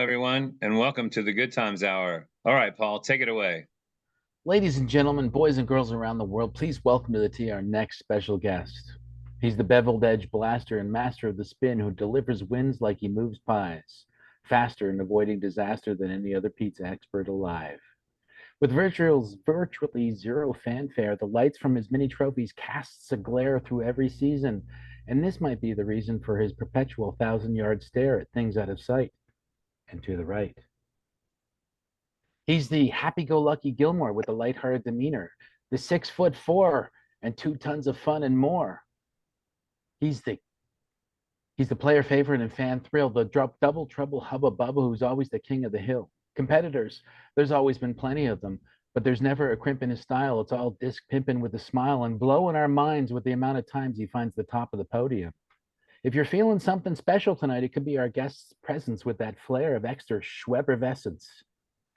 everyone, and welcome to the Good Times Hour. All right, Paul, take it away. Ladies and gentlemen, boys and girls around the world, please welcome to the tee our next special guest. He's the beveled edge blaster and master of the spin who delivers wins like he moves pies, faster in avoiding disaster than any other pizza expert alive. With virtually zero fanfare, the lights from his mini trophies casts a glare through every season, and this might be the reason for his perpetual thousand-yard stare at things out of sight and to the right. He's the happy-go-lucky Gilmore with a lighthearted demeanor, the 6'4" and 2 tons of fun and more. He's the he's the player favorite and fan thrill, the double trouble hubba bubba who's always the king of the hill. Competitors, there's always been plenty of them, but there's never a crimp in his style. It's all disc pimping with a smile and blowing our minds with the amount of times he finds the top of the podium. If you're feeling something special tonight, it could be our guest's presence with that flair of extra Schwebervescence.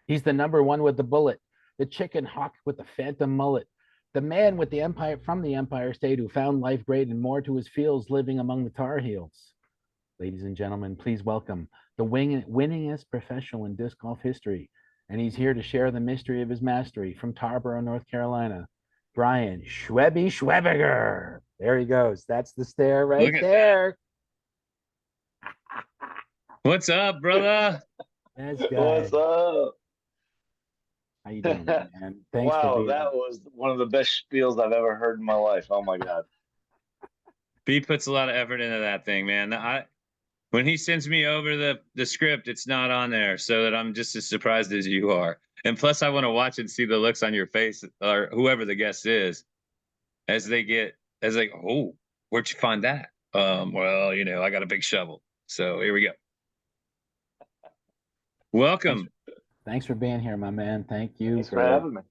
He's the number one with the bullet, the chicken hawk with the phantom mullet, the man with the empire from the Empire State who found life great and more to his feels living among the Tar Heels. Ladies and gentlemen, please welcome the winningest professional in disc golf history. And he's here to share the mystery of his mastery from Tarboro, North Carolina. Brian Schwebby Schweberger. There he goes. That's the stare right there. What's up, brother? What's up? How you doing, man? Thanks Wow, for being that was one of the best spiels I've ever heard in my life. Oh my God. B puts a lot of effort into that thing, man. When he sends me over the script, it's not on there, so that I'm just as surprised as you are. And plus, I want to watch and see the looks on your face, or whoever the guest is, as like, oh, where'd you find that? Well, I got a big shovel. So here we go. Welcome. Thanks for being here, my man. Thank you Thanks for having me.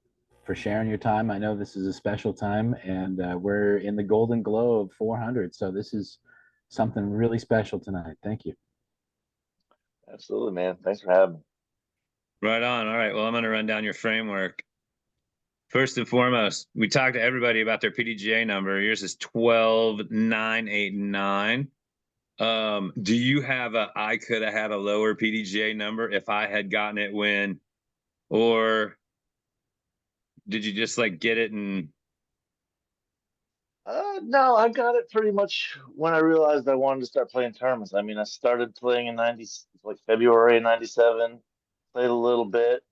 For sharing your time. I know this is a special time, and we're in the golden glow of 400, so this is something really special tonight. Thank you. Absolutely, man. Thanks for having me. Right on. All right. Well, I'm going to run down your framework. First and foremost, we talked to everybody about their PDGA number. Yours is 12989. Do you have I could have had a lower PDGA number if I had gotten it when, or did you just like get it and? No, I got it pretty much when I realized I wanted to start playing tournaments. I mean, I started playing in February '97, played a little bit,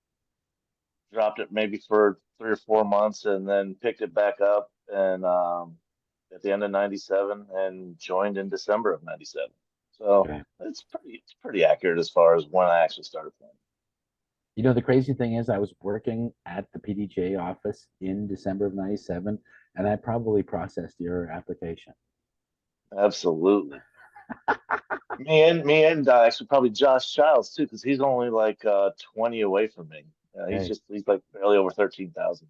dropped it maybe for 3 or 4 months, and then picked it back up and at the end of '97 and joined in December of '97. So Okay. it's pretty accurate as far as when I actually started playing. You know, the crazy thing is I was working at the PDGA office in December of '97, and I probably processed your application. Absolutely. me and actually probably Josh Childs too, because he's only like 20 away from me. He's like barely over 13,000.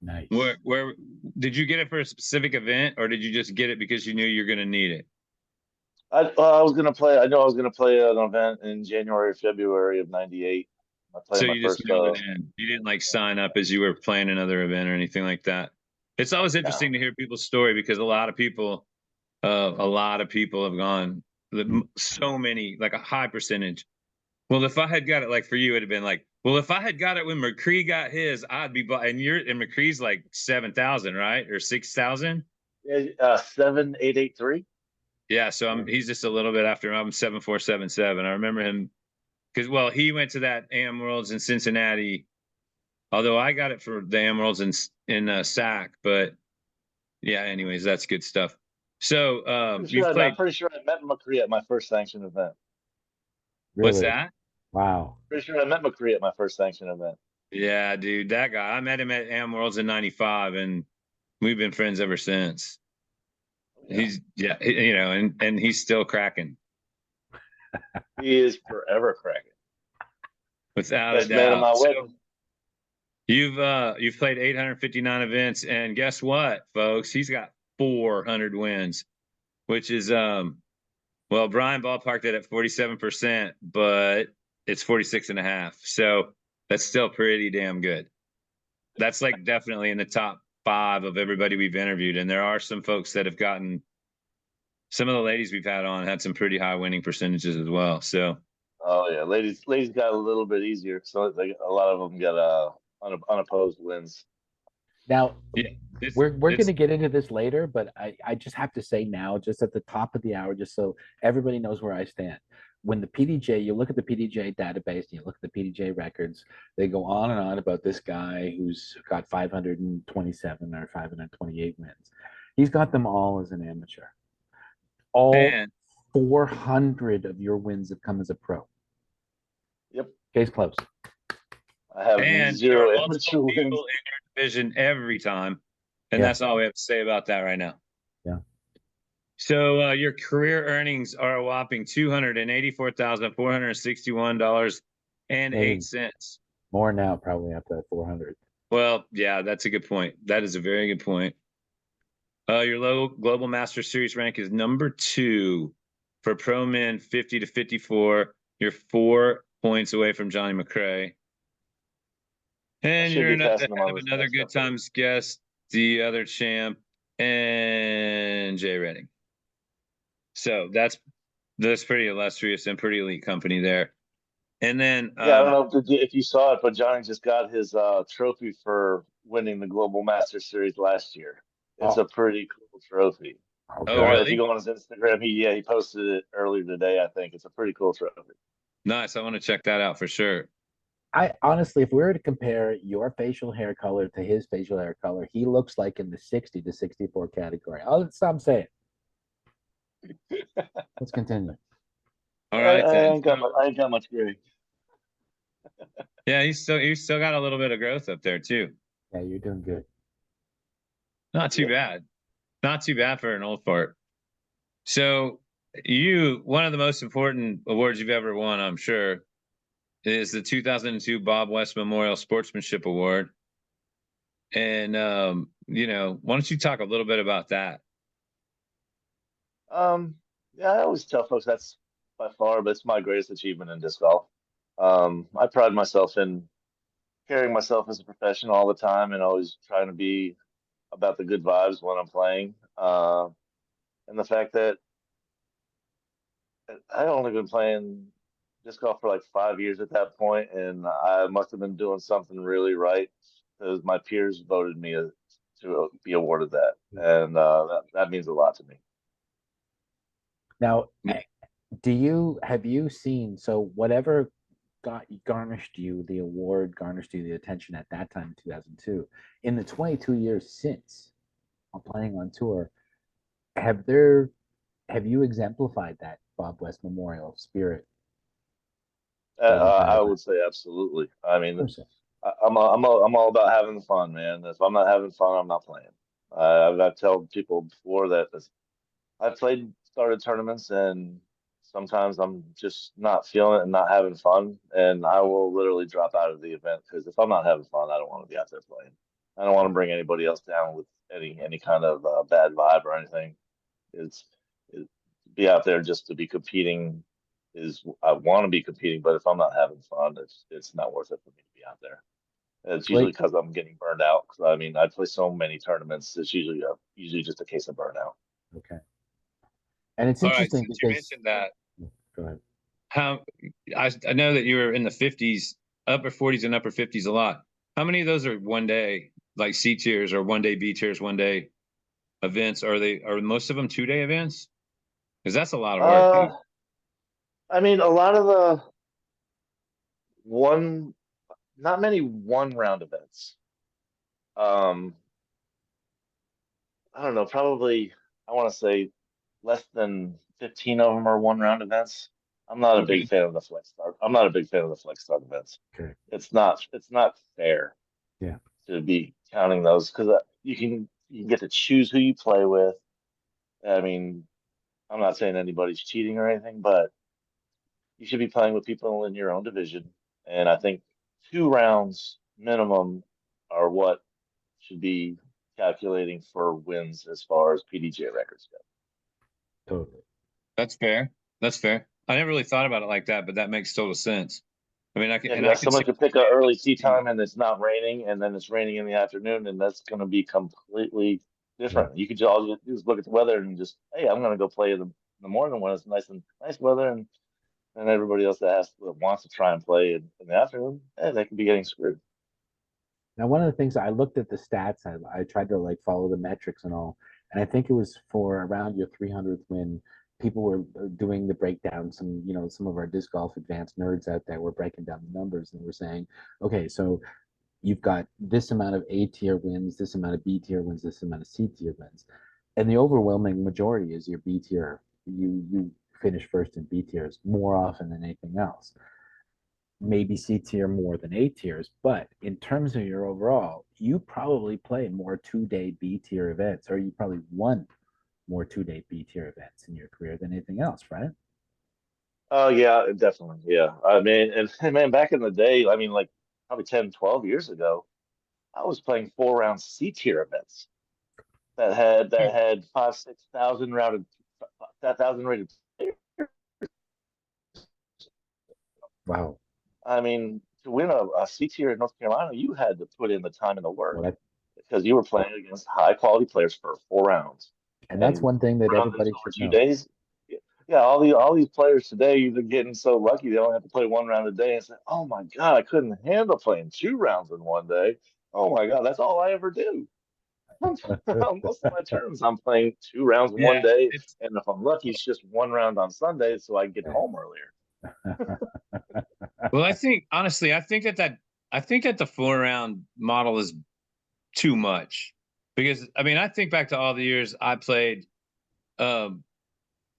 Nice. Where did you get it for a specific event, or did you just get it because you knew you're going to need it? I was gonna play. I know I was gonna play an event in January or February of '98. I played So my you just first. knew it in. You didn't like sign up as you were playing another event or anything like that. It's always interesting to hear people's story because a lot of people have gone. So many, like a high percentage. Well, if I had got it, like for you, it'd have been like, well, if I had got it when McCree got his, I'd be. And McCree's like 7,000, right, or 6,000? Yeah, 7883. Yeah, so he's just a little bit after. I'm 7477. I remember him because he went to that AM Worlds in Cincinnati. Although I got it for the AM Worlds in SAC, but yeah. Anyways, that's good stuff. So I'm played. pretty sure I met McCree at my first sanctioned event. Really? What's that? Wow. Pretty sure I met McCree at my first sanctioned event. Yeah, dude, that guy. I met him at AM Worlds in '95, and we've been friends ever since. Yeah. And he's still cracking. He is forever cracking. Without Best a man of my doubt. wedding. So you've played 859 events, and guess what, folks? He's got 400 wins, which is Brian ballparked it at 47%, but it's 46.5. So that's still pretty damn good. That's like definitely in the top 5 of everybody we've interviewed. And there are some folks that have gotten, some of the ladies we've had on had some pretty high winning percentages as well. So Oh yeah, ladies got a little bit easier. So a lot of them got unopposed wins. Now, Yeah, it's we're going it's to get into this later, but I just have to say now, just at the top of the hour, just so everybody knows where I stand. When the PDJ, you look at the PDJ database, and you look at the PDJ records, they go on and on about this guy who's got 527 or 528 wins. He's got them all as an amateur. All and 400 of your wins have come as a pro. Yep, Case closed. I have and there are zero multiple amateur people wins. in your division every time, and Yeah. that's all we have to say about that right now. Yeah. So your career earnings are a whopping $284,461.08. More now, probably after that 400. Well, yeah, that's a good point. That is a very good point. Your low global master series rank is #2 for pro men 50 to 54. You're 4 points away from Johnny McRae. And should you're be not passing him on have this another next good episode. times guest, the other champ, and Jay Redding. So that's pretty illustrious and pretty elite company there. And then Yeah, I don't know if you saw it, but Johnny just got his trophy for winning the Global Master Series last year. It's Oh, a pretty cool trophy. oh, okay. If you really? go on his Instagram, he posted it earlier today. I think it's a pretty cool trophy. Nice. I want to check that out for sure. I honestly, if we were to compare your facial hair color to his facial hair color, he looks like in the 60 to 64 category. Oh, that's what I'm saying. Let's continue. All right then. I ain't got much gray. Yeah, he's still got a little bit of growth up there too. Yeah, you're doing good. Not too bad. Not too bad for an old fart. So one of the most important awards you've ever won, I'm sure, is the 2002 Bob West Memorial Sportsmanship Award. And why don't you talk a little bit about that? Yeah, I always tell folks that's by far, but it's my greatest achievement in disc golf. I pride myself in carrying myself as a professional all the time and always trying to be about the good vibes when I'm playing. And the fact that I only been playing disc golf for like 5 years at that point, and I must have been doing something really right because my peers voted me to be awarded that, and that means a lot to me. Now, have you seen, so whatever garnished you the award, garnished you the attention at that time in 2002, in the 22 years since playing on tour, have you exemplified that Bob West Memorial spirit? I would say absolutely. I mean, I'm all about having fun, man. If I'm not having fun, I'm not playing. I've told people before that I've started tournaments, and sometimes I'm just not feeling it and not having fun, and I will literally drop out of the event because if I'm not having fun, I don't want to be out there playing. I don't want to bring anybody else down with any kind of bad vibe or anything. It's it, be out there just to be competing is I want to be competing, but if I'm not having fun, it's not worth it for me to be out there. It's usually Wait, because I'm getting burned out. 'Cause, I mean, I play so many tournaments. It's usually just a case of burnout. okay. And it's All right, interesting since you because, mentioned that, go ahead. how I know that you were in the 50s, upper 40s and upper 50s a lot. How many of those are one day, like C tiers or one day B tiers, one day events? Are most of them 2-day events? Because that's a lot of work, dude. I mean, a lot of the one, not many one round events. Um, I don't know, probably I want to say less than 15 of them are one round events. I'm not a big Okay. fan of the flex start. I'm not a big fan of the flex start events. Okay. It's not fair Yeah. to be counting those because you can get to choose who you play with. I mean, I'm not saying anybody's cheating or anything, but you should be playing with people in your own division. And I think 2 rounds minimum are what should be calculating for wins as far as PDJ records go. Totally. That's fair. That's fair. I never really thought about it like that, but that makes total sense. I mean, I can, Yeah, and I because can someone see. could pick an early tea time and it's not raining, and then it's raining in the afternoon, and that's going to be completely different. You could just look at the weather and just, hey, I'm going to go play in the morning when it's nice weather, and And everybody else that wants to try and play in the afternoon, they could be getting screwed. Now, one of the things I looked at the stats, I tried to like follow the metrics and all, and I think it was for around your 300th win, people were doing the breakdown. Some of our disc golf advanced nerds out there were breaking down the numbers and were saying, okay, so you've got this amount of A tier wins, this amount of B tier wins, this amount of C tier wins, and the overwhelming majority is your B tier. You finish first in B tiers more often than anything else. Maybe C tier more than A tiers, but in terms of your overall, you probably play more 2-day B tier events, or you probably won more 2-day B tier events in your career than anything else, right? Oh yeah, definitely. Yeah. I mean, and man, back in the day, I mean, like probably 10, 12 years ago, I was playing 4 round C tier events that had 5, 6 thousand rounded, that thousand rated. Wow. I mean, to win a C tier in North Carolina, you had to put in the time and the work Well, that, because you were playing against high quality players for 4 rounds. and that's And one thing that rounds everybody over should two know. days. Yeah, all these players today, they're getting so lucky they only have to play 1 round a day and say, "Oh my God, I couldn't handle playing 2 rounds in one day. Oh my God, that's all I ever do." Most of my terms, I'm playing 2 rounds Yeah, one day, it's and if I'm lucky, it's just 1 round on Sunday, so I can get home earlier. well. I think honestly, I think that the 4 round model is too much because I mean I think back to all the years I played um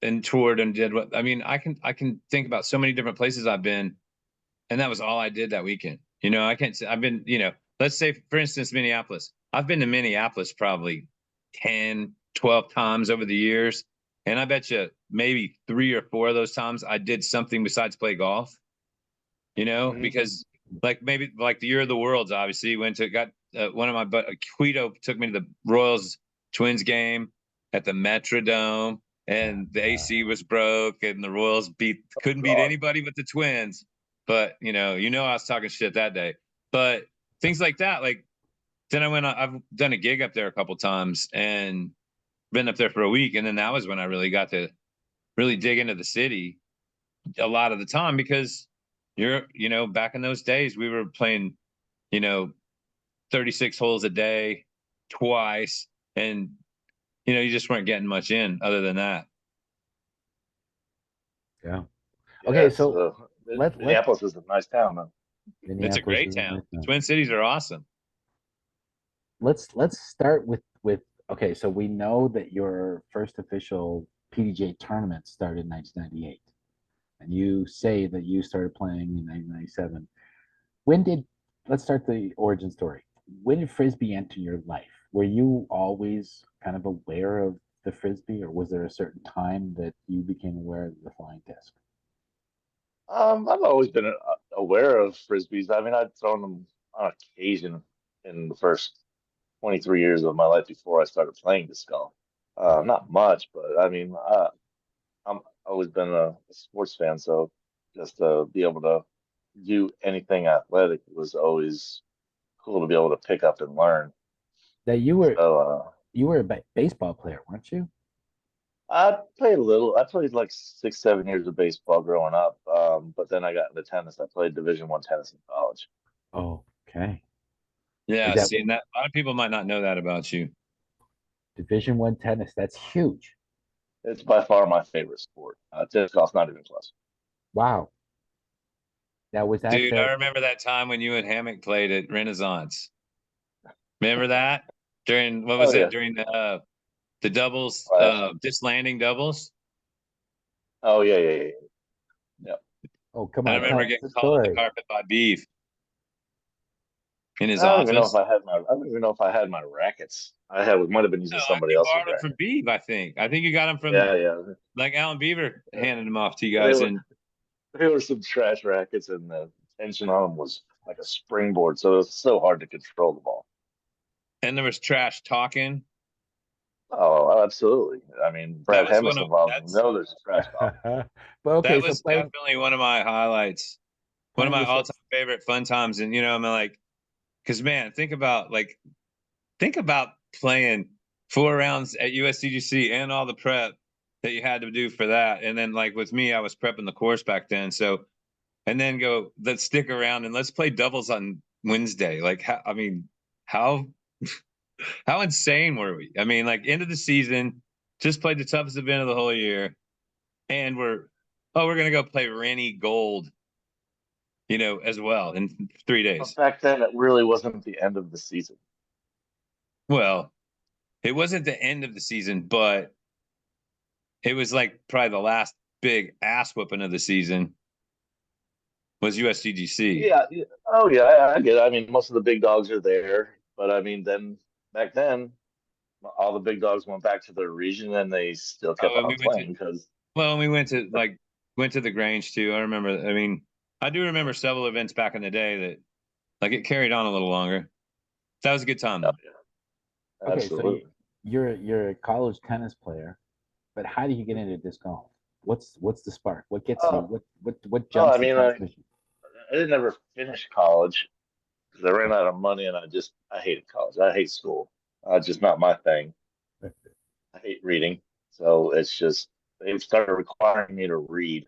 and toured and did what I mean I can think about so many different places I've been and that was all I did that weekend. You know, I can't say I've been, you know, let's say for instance Minneapolis. I've been to Minneapolis probably 10, 12 times over the years and I bet you maybe 3 or 4 of those times I did something besides play golf, you know, Hmm. because like maybe like the year of the worlds obviously went to got one of my but Quito took me to the Royals Twins game at the Metrodome and the AC was broke and the Royals couldn't beat God. anybody but the Twins. But you know I was talking shit that day. But things like that, like then I've done a gig up there a couple times and been up there for a week, and then that was when I really got to really dig into the city a lot of the time because you know, back in those days we were playing, you know, 36 holes a day twice and you know, you just weren't getting much in other than that. Yeah. Yeah, Okay, it's so let Minneapolis is a nice town, though. It's a Minneapolis great is a town. nice The town. Twin Cities are awesome. Let's start with okay, so we know that your first official PDJ tournament started in 1998, and you say that you started playing in 1997. When did let's start the origin story. When did frisbee enter your life? Were you always kind of aware of the frisbee, or was there a certain time that you became aware of the flying disc? I've always been aware of frisbees. I mean, I'd thrown them on occasion in the first 23 years of my life before I started playing disc golf. Not much, but I mean, I'm always been a sports fan, so just to be able to do anything athletic was always cool to be able to pick up and learn. That So you were a baseball player, weren't you? I played a little. I played like 6, 7 years of baseball growing up, but then I got into tennis. I played Division I tennis in college. Oh, okay. Is Yeah, that seeing that a lot of people might not know that about you. Division I tennis? That's huge. It's by far my favorite sport. Disc golf's not even close. Wow. Now was that Dude, I remember that time when you and Hammock played at Renaissance. Remember that? During what Oh was it? yeah. During the doubles, Flash. disc landing doubles. Oh yeah, yeah, yeah, yeah. oh come I on, remember tell us getting the called off the story. carpet by Beef in his I don't even know if office. I had my. I don't even know if I had my rackets. I had might have been No, using somebody you else's borrowed them from racket. Beef, I think. I think you got them from Yeah, yeah. like Alan Beaver Yeah. handed them off to you They guys, were and they were some trash rackets, and the tension on them was like a springboard, so it was so hard to control the ball. there was trash talking. Oh, absolutely. I mean, That Brad was one Hemis of involved. You know, there's trash talk. But okay, that so was definitely one of my highlights. One of playing my the all-time six. favorite fun times, and you know, I'm like, because man, think about playing 4 rounds at USDGC and all the prep, that you had to do for that. And then like with me, I was prepping the course back then. So, and then go, let's stick around and let's play doubles on Wednesday. Like, I mean, how, how insane were we? I mean, like end of the season, just played the toughest event of the whole year. And we're going to go play Rennie Gold, as well in 3 But days. back then, it really wasn't the end of the season. Well, it wasn't the end of the season, but it was like probably the last big ass whooping of the season was USDGC. Yeah. Oh, yeah. I get it. I mean, most of the big dogs are there, but I mean, then back then, all the big dogs went back to their region, and they still kept Oh, on playing because. well, we went to the Grange too. I remember. I mean, I do remember several events back in the day that like it carried on a little longer. That was a good time though. Yeah, Okay, so absolutely. you're a college tennis player, but how do you get into disc golf? What's the spark? What gets you? Oh, What oh, jumps I the mean, transmission? I didn't ever finish college because I ran out of money, and I hated college. I hate school. Just not my thing. I hate reading, so it's just they started requiring me to read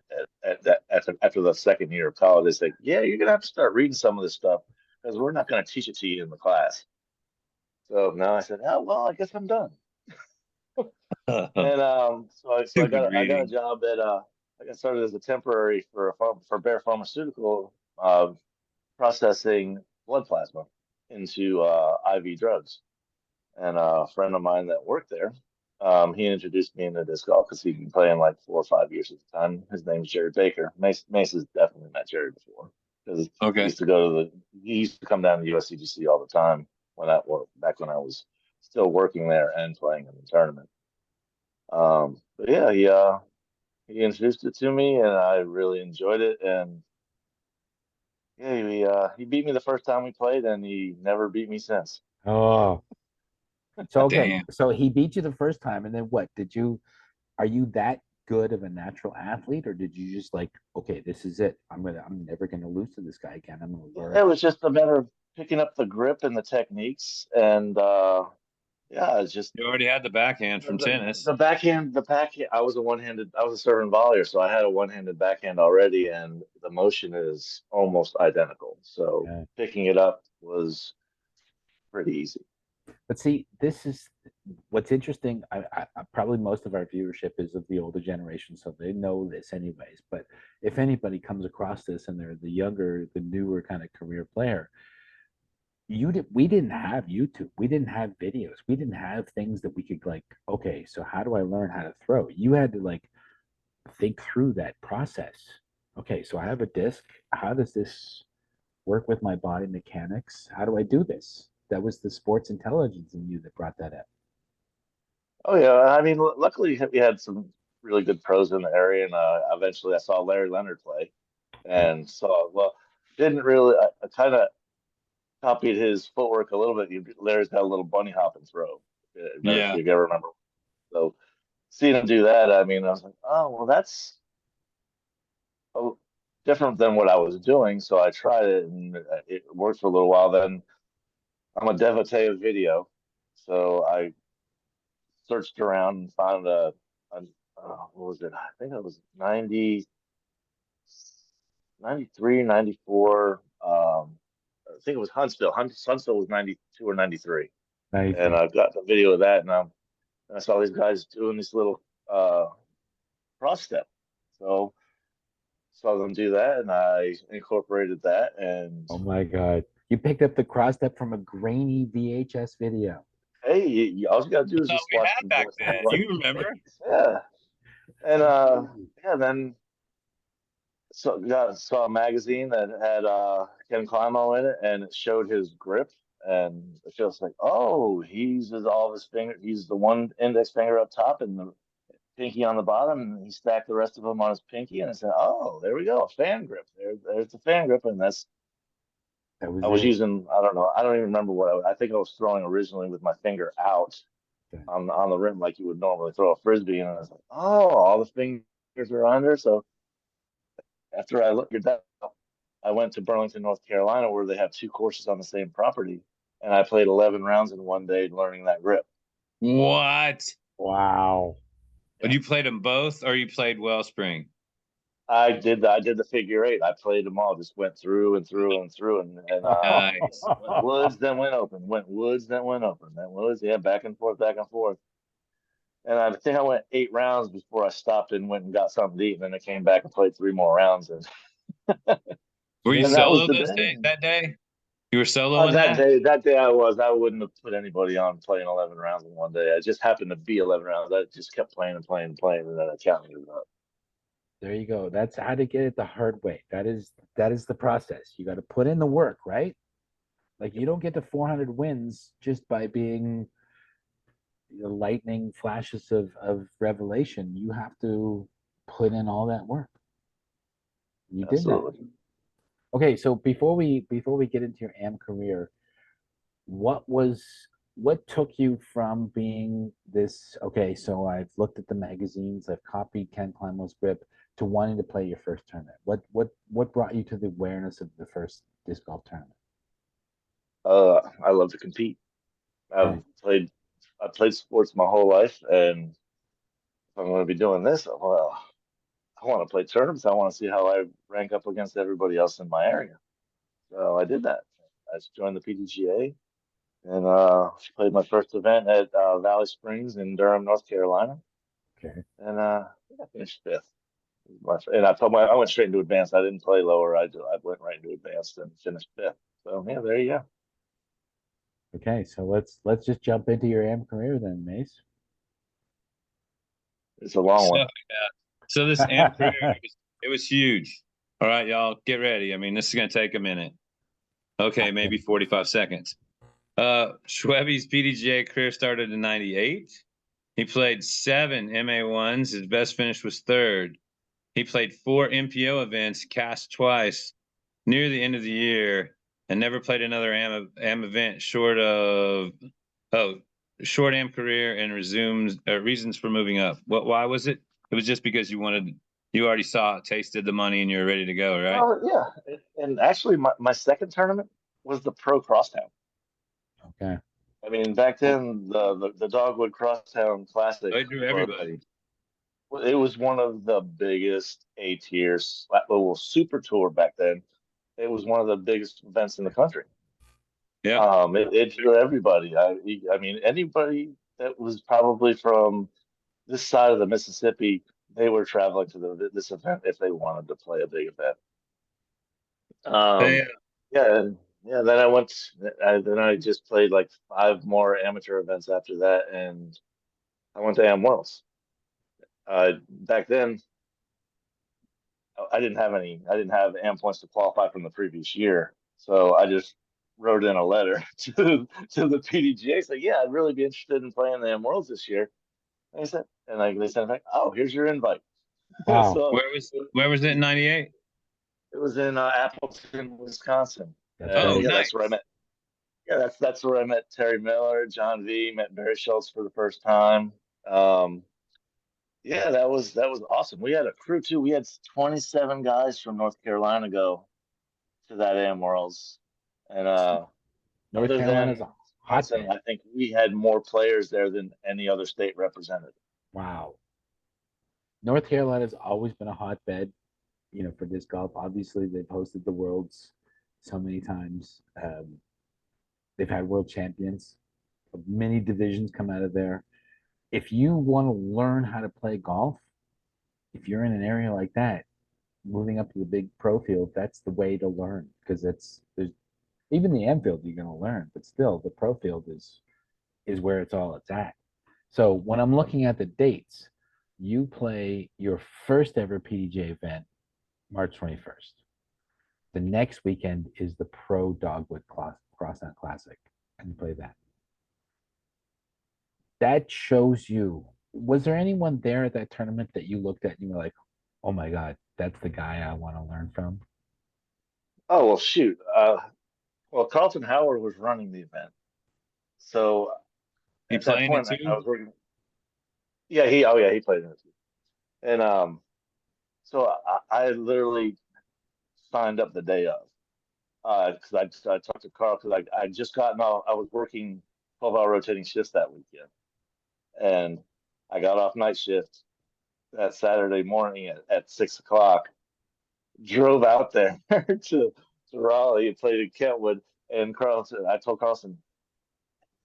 after the second year of college. They said, "Yeah, you're gonna have to start reading some of this stuff because we're not gonna teach it to you in the class." So now I said, "Oh well, I guess I'm done." And so Stupid I got a reading. job at I got started as a temporary for Bear Pharmaceutical processing blood plasma into IV drugs. And a friend of mine that worked there, he introduced me into disc golf because he'd been playing like 4 or 5 years at the time. His name's Jerry Baker. Mace has definitely met Jerry before because Okay. he used to come down to USDGC all the time back when I was still working there and playing in the tournament. But yeah, he introduced it to me, and I really enjoyed it. And yeah, he beat me the first time we played, and he never beat me since. Oh, so okay, Damn. so he beat you the first time, and then what? Are you that good of a natural athlete, or did you just like, okay, this is it. I'm never gonna lose to this guy again. I'm gonna learn. It was just a matter of picking up the grip and the techniques, and yeah, it's just You already had the backhand from tennis. the backhand. The backhand. I was a serving volleyer, so I had a one-handed backhand already, and the motion is almost identical. So Yeah. picking it up was pretty easy. But see, this is what's interesting. Probably most of our viewership is of the older generation, so they know this anyways. But if anybody comes across this and they're the younger, the newer kind of career player, we didn't have YouTube. We didn't have videos. We didn't have things that we could like, okay, so how do I learn how to throw? You had to like think through that process. Okay, so I have a disc. How does this work with my body mechanics? How do I do this? That was the sports intelligence in you that brought that up. Oh yeah, I mean, luckily we had some really good pros in the area, and eventually I saw Larry Leonard play, and saw didn't really. I kind of copied his footwork a little bit. Larry's got a little bunny hop and throw. If Yeah. you ever remember. So seeing him do that, I mean, I was like, oh well, that's oh, different than what I was doing. So I tried it, and it worked for a little while. Then I'm a devotee of video, so I searched around and found a what was it? I think it was 93, 94. I think it was Huntsville. Huntsville was 92 or 93. And 93. I got the video of that, and I saw these guys doing this little cross step. So saw them do that, and I incorporated that. And Oh my God. You picked up the cross step from a grainy VHS video. hey, all you gotta do is That's all just we had back then. You remember? yeah. And yeah, then saw a magazine that had Ken Climo in it, and it showed his grip, and it feels like, oh, he uses all of his finger. He's the one index finger up top and the pinky on the bottom, and he stacked the rest of them on his pinky. And I said, oh, there we go, a fan grip. There's the fan grip, and That I was was it. using. I don't know. I don't even remember I think I was throwing originally with my finger out Okay. on the rim like you would normally throw a frisbee, and I was like, oh, all the fingers are under, so after I looked at that, I went to Burlington, North Carolina, where they have two courses on the same property, and I played 11 rounds in one day learning that grip. What? Wow. But you played them both, or you played Wellspring? I did the figure eight. I played them all, just went through and through and through and Nice. went woods, then went open, went woods, then went open, then woods, yeah, back and forth, back and forth. And I think I went 8 rounds before I stopped and went and got something to eat, and then I came back and played 3 more rounds, and Were you and that was solo the day. that day? You were solo in That that? day I wouldn't have put anybody on playing 11 rounds in one day. I just happened to be 11 rounds. I just kept playing and playing and playing, and then I counted it up. There you go. That's how to get it the hard way. That is the process. You got to put in the work, right? Like you don't get to 400 wins just by being the lightning flashes of revelation. You have to put in all that work. You did that. Absolutely. Okay, so before we get into your AM career, what took you from being this, okay, so I've looked at the magazines, I've copied Ken Climo's grip, to wanting to play your first tournament? What brought you to the awareness of the first disc golf tournament? I love to compete. Okay. I played sports my whole life, and if I'm going to be doing this, well, I want to play tournaments. I want to see how I rank up against everybody else in my area. So I did that. I joined the PDGA and played my first event at Valley Springs in Durham, North Carolina, Okay. and I finished fifth. And I went straight into advanced. I didn't play lower. I went right into advanced and finished fifth. So yeah, there you go. Okay, so let's just jump into your AM career then, Mace. It's a long So, one. yeah. So this amp career, it was huge. All right, y'all, get ready. I mean, this is going to take a minute. Okay, maybe 45 seconds. Schwebby's PDGA career started in 98. He played 7 MA1s. His best finish was third. He played 4 MPO events, cast twice near the end of the year, and never played another AM event short AM career and resumes reasons for moving up. Why was it? It was just because you already tasted the money, and you were ready to go, right? Well, yeah, and actually, my second tournament was the Pro Crosstown. Okay. I mean, back then the Dogwood Crosstown Classic I drew was everybody. it was one of the biggest A tiers, well, Super Tour back then. It was one of the biggest events in the country. Yeah. It drew everybody. I mean, anybody that was probably from this side of the Mississippi, they were traveling to this event if they wanted to play a big event. Hey, Yeah, yeah. Then I just played like 5 more amateur events after that, and I went to Am Worlds. Back then, I didn't have AM points to qualify from the previous year, so I just wrote in a letter to the PDGA saying, "Yeah, I'd really be interested in playing the Am Worlds this year." And they sent back, "Oh, here's your invite." Wow. So where was it in '98? it was in Appleton, Wisconsin, That's and Oh, right. yeah, nice. that's where I met. Yeah, that's where I met Terry Miller, John V, met Barry Schultz for the first time. Um, yeah, that was awesome. We had a crew too. We had 27 guys from North Carolina go to that AM Worlds, and North other Carolina's than a Wisconsin, hotbed. I think we had more players there than any other state represented. Wow. North Carolina's always been a hotbed, for disc golf. Obviously, they've hosted the Worlds so many times. They've had world champions. Many divisions come out of there. If you want to learn how to play golf, if you're in an area like that, moving up to the big pro field, that's the way to learn, because there's even the M field you're going to learn, but still the pro field is where it's at. So when I'm looking at the dates, you play your first ever PDJ event March 21st. The next weekend is the Pro Dogwood Crosstown Classic, and you play that. That shows you. Was there anyone there at that tournament that you looked at and you were like, "Oh my God, that's the guy I want to learn from"? Oh well, shoot. Well, Carlton Howard was running the event, so You at that playing it point, I too? was working. Yeah, he played in it too. And so I literally signed up the day of because I talked to Carl because I just gotten off. I was working 12-hour rotating shifts that weekend, and I got off night shift. that Saturday morning at 6 o'clock. Drove out there to Raleigh and played in Kentwood. And Carlson, I told Carlson,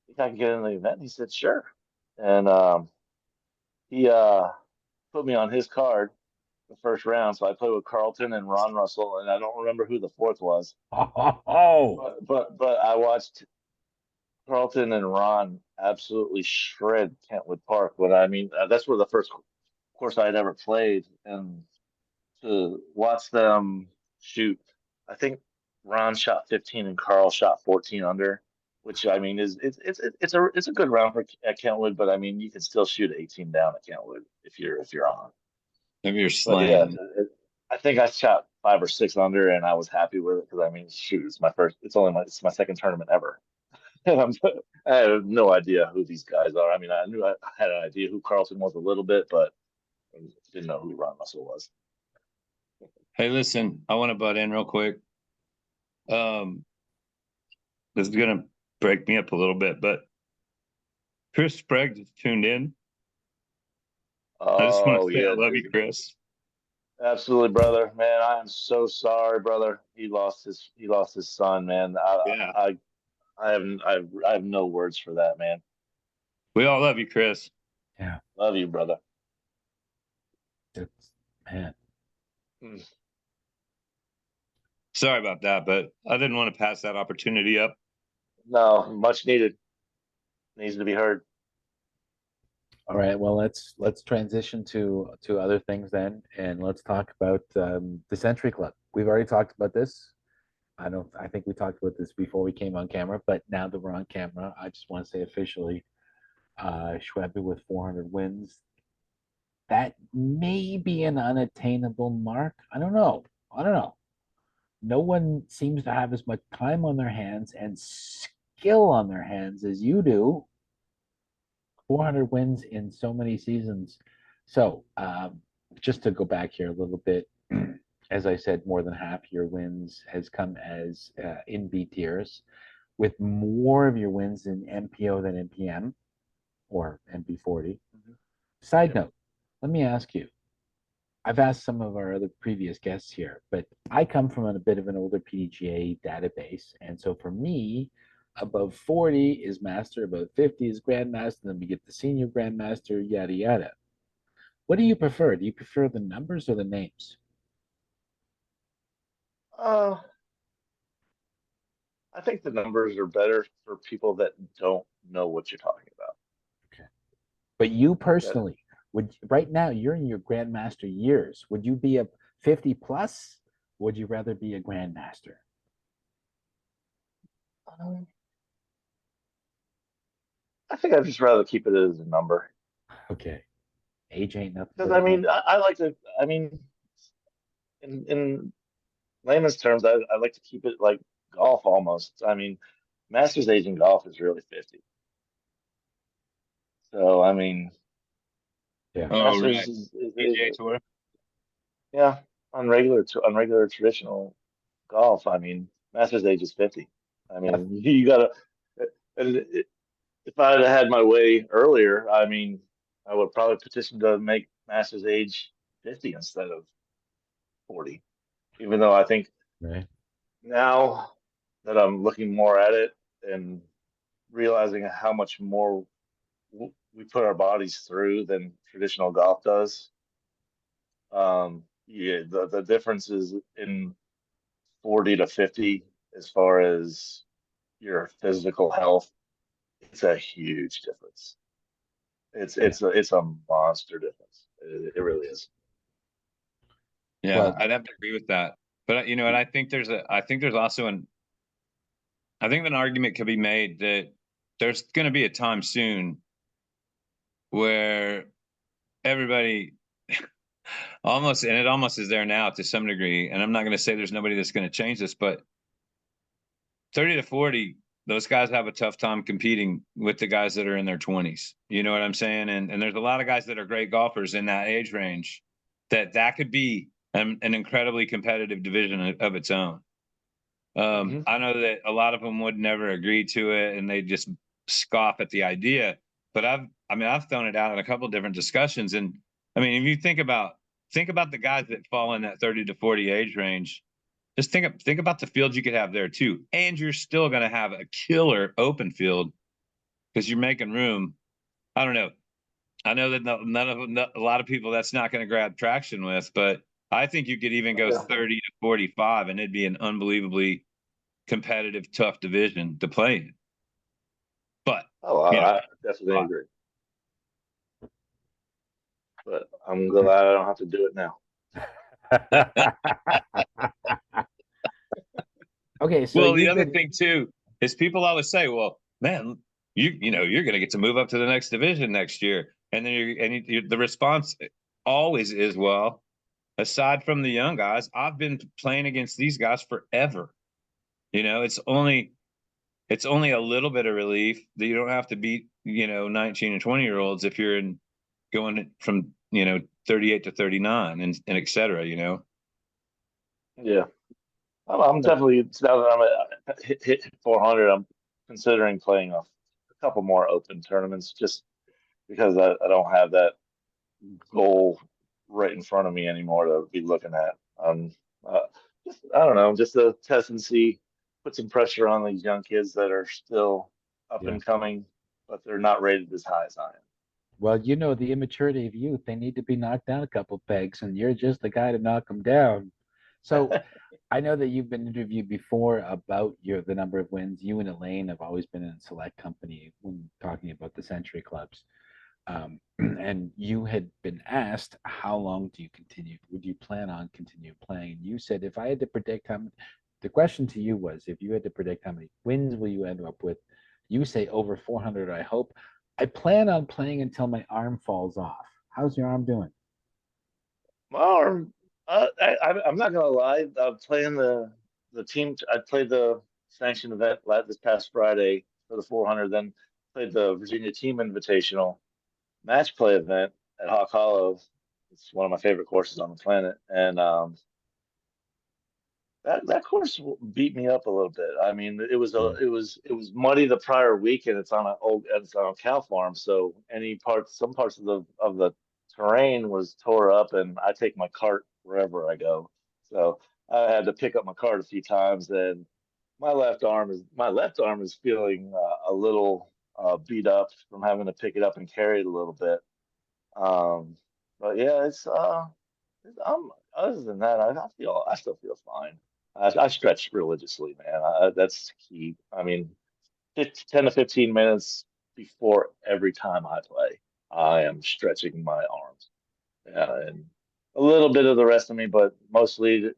"You think I can get in the event?" And he said, "Sure." And he put me on his card the first round. So I played with Carlton and Ron Russell, and I don't remember who the fourth was. Oh, But I watched Carlton and Ron absolutely shred Kentwood Park. But I mean, that's where the first course I had ever played, and to watch them shoot, I think Ron shot 15 and Carl shot 14 under, which I mean is it's a good round for at Kentwood, but I mean you can still shoot 18 down at Kentwood if you're on. If you're But yeah, slaying. I think I shot 5 or 6 under, and I was happy with it because I mean, shoot, it's my second tournament ever, and I have no idea who these guys are. I mean, I had an idea who Carlton was a little bit, but I didn't know who Ron Russell was. Hey, listen, I want to butt in real quick. This is gonna break me up a little bit, but Chris Sprague just tuned in. I just want Oh to say I yeah, love dude. you, Chris. Absolutely, brother. Man, I am so sorry, brother. He lost his son, man. Yeah, I have no words for that, man. we all love you, Chris. yeah. Love you, brother. It's, man. Mm. Sorry about that, but I didn't want to pass that opportunity up. No, much needed. Needs to be heard. All right. Well, let's transition to other things then, and let's talk about the Century Club. We've already talked about this. I think we talked about this before we came on camera, but now that we're on camera, I just want to say officially, Schwebby with 400 wins. That may be an unattainable mark. I don't know. I don't know. No one seems to have as much time on their hands and skill on their hands as you do. 400 wins in so many seasons. So, just to go back here a little bit, as I said, more than half your wins has come as in B tiers, with more of your wins in MPO than MPM or MP40. Mhm. Side Yep. note, let me ask you. I've asked some of our other previous guests here, but I come from a bit of an older PDGA database. And so for me, above 40 is master, above 50 is grandmaster, then we get the senior grandmaster, yada, yada. What do you prefer? Do you prefer the numbers or the names? Uh, I think the numbers are better for people that don't know what you're talking about. Okay. But you That personally, would right now you're in your grandmaster years. Would you be a 50 plus? Would you rather be a grandmaster? um, I think I'd just rather keep it as a number Okay. Age ain't nothing because but a I mean number. I like to. I mean, in layman's terms, I like to keep it like golf almost. I mean, Masters age in golf is really 50. So I mean, Yeah. Oh, Masters right. is PGA Tour. yeah, on regular traditional golf. I mean, Masters age is 50. I Yeah. mean, you gotta. And if I had had my way earlier, I mean, I would probably petition to make Masters age 50 instead of 40. Even though I think Right. now that I'm looking more at it and realizing how much more we put our bodies through than traditional golf does. Yeah, the differences in 40 to 50 as far as your physical health, it's a huge difference. Yeah. It's a monster difference. It really is. Yeah, Well, I'd have to agree with that. But you know, and I think there's also I think an argument could be made that there's going to be a time soon where everybody almost, and it almost is there now to some degree. And I'm not going to say there's nobody that's going to change this, but 30 to 40, those guys have a tough time competing with the guys that are in their 20s. You know what I'm saying? And there's a lot of guys that are great golfers in that age range that could be an incredibly competitive division of its own. Hmm. I know that a lot of them would never agree to it and they just scoff at the idea. But I've thrown it out in a couple of different discussions. And I I mean, if you think about the guys that fall in that 30 to 40 age range, just think about the field you could have there too. And you're still going to have a killer open field because you're making room. I don't know. I know that a lot of people that's not going to grab traction with, but I think you could even go 30 to 45 and it'd be an unbelievably competitive, tough division to play in. But I definitely agree. But I'm glad I don't have to do it now. Okay, so well, the other thing too is people always say, "Well, man, you're going to get to move up to the next division next year," and then the response always is, "Well, aside from the young guys, I've been playing against these guys forever. It's only a little bit of relief that you don't have to beat 19 and 20-year-olds if you're going from 38 to 39 and et cetera. Yeah. I'm definitely, now that I'm at hit 400, I'm considering playing a couple more open tournaments just because I don't have that goal right in front of me anymore to be looking at. I don't know, just to test and see, put some pressure on these young kids that are still up and coming, but they're not rated as high as I am. Well, the immaturity of youth, they need to be knocked down a couple pegs, and you're just the guy to knock them down. So I know that you've been interviewed before about the number of wins. You and Elaine have always been in select company when talking about the Century Clubs. And you had been asked, how long would you plan on continue playing? And you said, if I had to predict the question to you was, if you had to predict how many wins will you end up with, you say over 400, I hope. I plan on playing until my arm falls off. How's your arm doing? My arm, I'm not gonna lie. Playing the team. I played the sanctioned event this past Friday for the 400. Then played the Virginia Team Invitational match play event at Hawk Hollow. It's one of my favorite courses on the planet, and that course beat me up a little bit. I mean, it was muddy the prior week, and it's on a cow farm, so some parts of the terrain was tore up, and I take my cart wherever I go. So I had to pick up my cart a few times, and my left arm is feeling a little beat up from having to pick it up and carry it a little bit. But yeah, other than that, I still feel fine. I stretch religiously, man. That's key. I mean, 10 to 15 minutes before every time I play, I am stretching my arms. Yeah, and a little bit of the rest of me, but mostly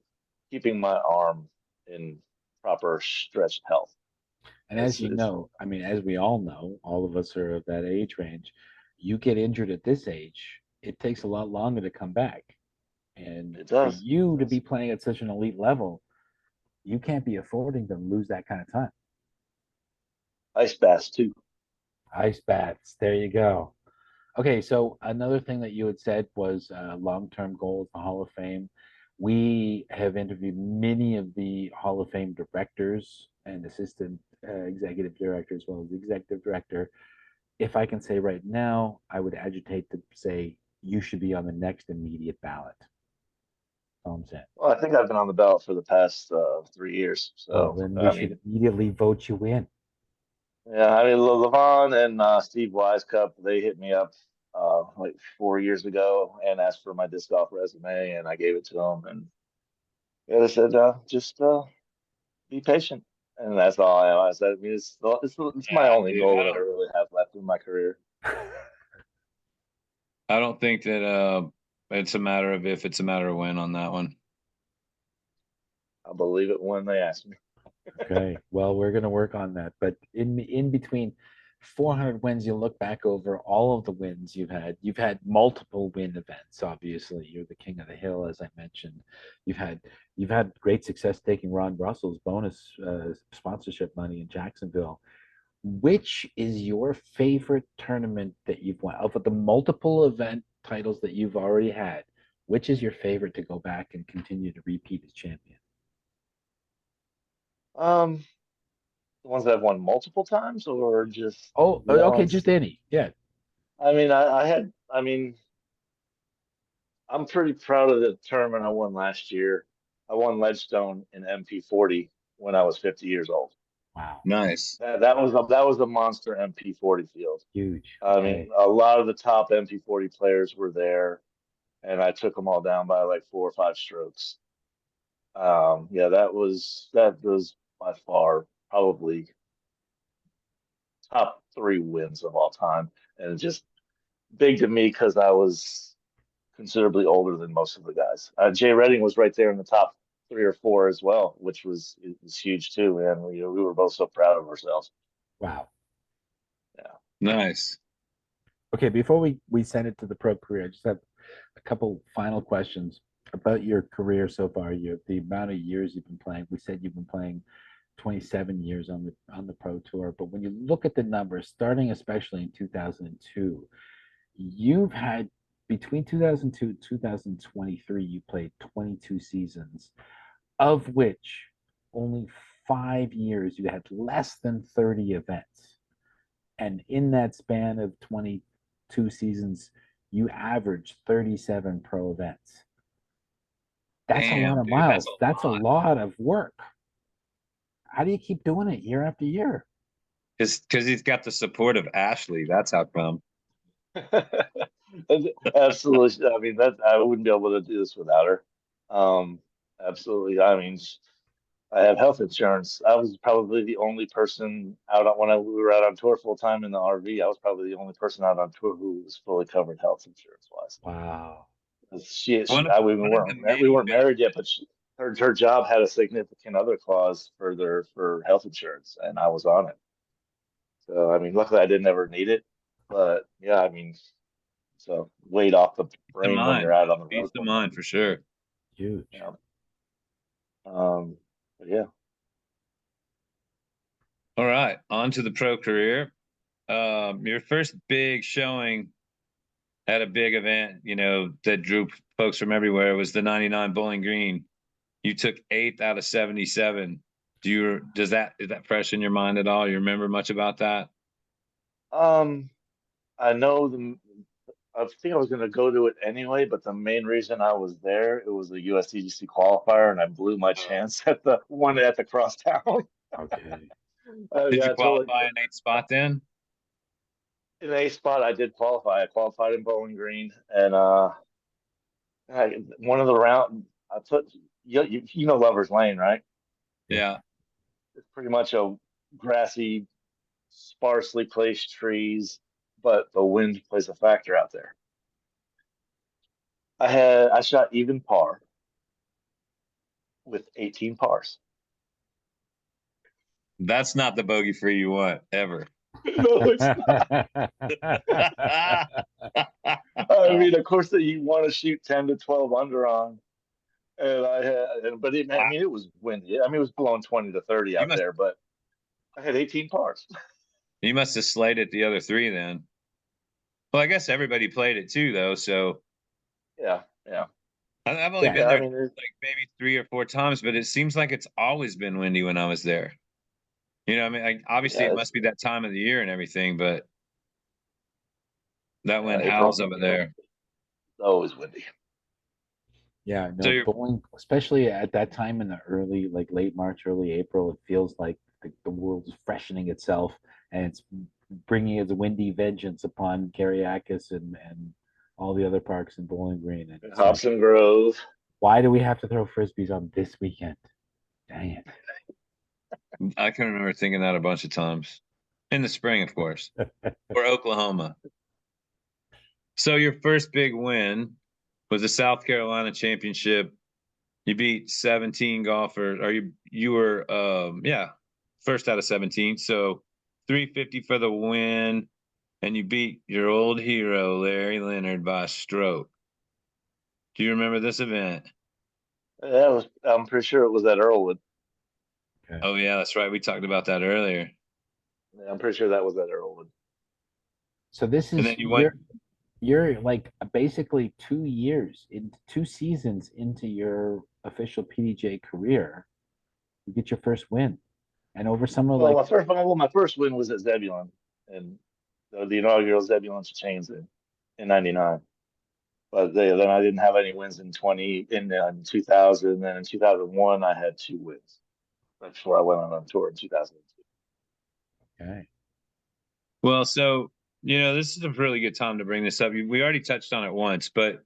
keeping my arm in proper stretched health. And as you know, I mean, as we all know, all of us are of that age range. You get injured at this age, it takes a lot longer to come back. And It for does. you to be playing at such an elite level, you can't be affording to lose that kind of time. Ice baths too. Ice baths. There you go. Okay, so another thing that you had said was long-term goals, the Hall of Fame. We have interviewed many of the Hall of Fame directors and assistant executive director as well as the executive director. If I can say right now, I would agitate to say you should be on the next immediate ballot. That's all I'm saying. Well, I think I've been on the ballot for the past 3 years. Well, So then we I should mean, immediately vote you in. yeah, I mean, Levon and Steve Wisecup, they hit me up like 4 years ago and asked for my disc golf resume, and I gave it to them. And yeah, they said, just be patient. And that's all I said. I mean, it's my only Dude, goal that I really have left in my career. I don't think that it's a matter of if, it's a matter of when on that one. I'll believe it when they ask me. Okay. Well, we're going to work on that. But in between 400 wins, you look back over all of the wins you've had. You've had multiple win events. Obviously, you're the king of the hill, as I mentioned. You've had great success taking Ron Russell's bonus sponsorship money in Jacksonville. Which is your favorite tournament that you've won? Of the multiple event titles that you've already had, which is your favorite to go back and continue to repeat as champion? Um, the ones that I've won multiple times, or just Oh, okay, once. just any. Yeah. I mean, I mean, I'm pretty proud of the tournament I won last year. I won Ledgestone in MP40 when I was 50 years old. Wow. Nice. That was a monster MP40 field. Huge. I Okay. mean, a lot of the top MP40 players were there, and I took them all down by like 4 or 5 strokes. Yeah, that was by far probably top 3 wins of all time, and just big to me because I was considerably older than most of the guys. Jay Redding was right there in the top 3 or 4 as well, which was huge too. And we were both so proud of ourselves. Wow. Yeah. Nice. Okay, before we send it to the pro career, I just have a couple final questions about your career so far. The amount of years you've been playing. We said you've been playing 27 years on the pro tour, but when you look at the numbers, starting especially in 2002, you've had between 2002 and 2023, you played 22 seasons, of which only 5 years you had less than 30 events. And in that span of 22 seasons, you averaged 37 pro events. That's a lot Damn, of dude, that's miles. a That's a lot. lot of work. How do you keep doing it year after year? Because he's got the support of Ashley. That's how come. Absolutely. I mean, that I wouldn't be able to do this without her. Um, Absolutely. I mean, I have health insurance. I was probably the only person we were out on tour full time in the RV. I was probably the only person out on tour who was fully covered health insurance wise. Wow. She One of, I, we one of the we main weren't married yet, but her job had a significant other clause for health insurance, and I was on it. So I mean, luckily I didn't ever need it, but yeah, I mean, so weight off the of brain when you're mind. out on the Peace road. of mind for sure. Huge. Yeah. But yeah. All right, on to the pro career. Your first big showing at a big event, that drew folks from everywhere was the 99 Bowling Green. You took 8th out of 77. Is that fresh in your mind at all? You remember much about that? Um, I know I think I was going to go to it anyway, but the main reason I was there, it was a USDGC qualifier, and I blew my chance at the one at the crosstown. Okay. Did you Yeah, totally. qualify in 8th spot then? In a spot, I did qualify. I qualified in Bowling Green, and one of the round, I put you know Lover's Lane, right? Yeah. It's pretty much a grassy, sparsely placed trees, but the wind plays a factor out there. I shot even par with 18 pars. That's not the bogey free you want ever. No, it's not. I mean, of course, that you want to shoot 10 to 12 under on. And but I mean, it was windy. I mean, it was blowing 20 to 30 You out must there, but I had 18 pars. you must have slayed the other 3 then. Well, I guess everybody played it too, though. So Yeah, yeah. I've only Yeah. been Yeah, I there mean, like maybe 3 or 4 times, but it seems like it's always been windy when I was there. I mean, obviously yeah, it it's must be that time of the year and everything, but that wind April. howls over there. It's always windy. Yeah, So no, bowling, especially at that time in the early, like late March, early April, it feels like the world is freshening itself and it's bringing its windy vengeance upon Kariakis and all the other parks in Bowling Green. And it's like, Hobson Grove. why do we have to throw frisbees on this weekend? Dang it. I can remember thinking that a bunch of times in the spring, of course, or Oklahoma. So your first big win was the South Carolina Championship. You beat 17 golfers, or you were first out of 17. So 350 for the win, and you beat your old hero Larry Leonard by a stroke. Do you remember this event? I'm pretty sure it was at Earlwood. Okay. Oh yeah, that's right. We talked about that earlier. Yeah, I'm pretty sure that was at Earlwood. So this And is then you went. you're like basically 2 years in 2 seasons into your official PDJ career, you get your first win. And over some of Well, like my first win was at Zebulon, and the inaugural Zebulon Chains in '99. But then I didn't have any wins in 2000. And then in 2001, I had 2 wins. That's before I went on tour in 2002. Okay. Well, so this is a really good time to bring this up. We already touched on it once, but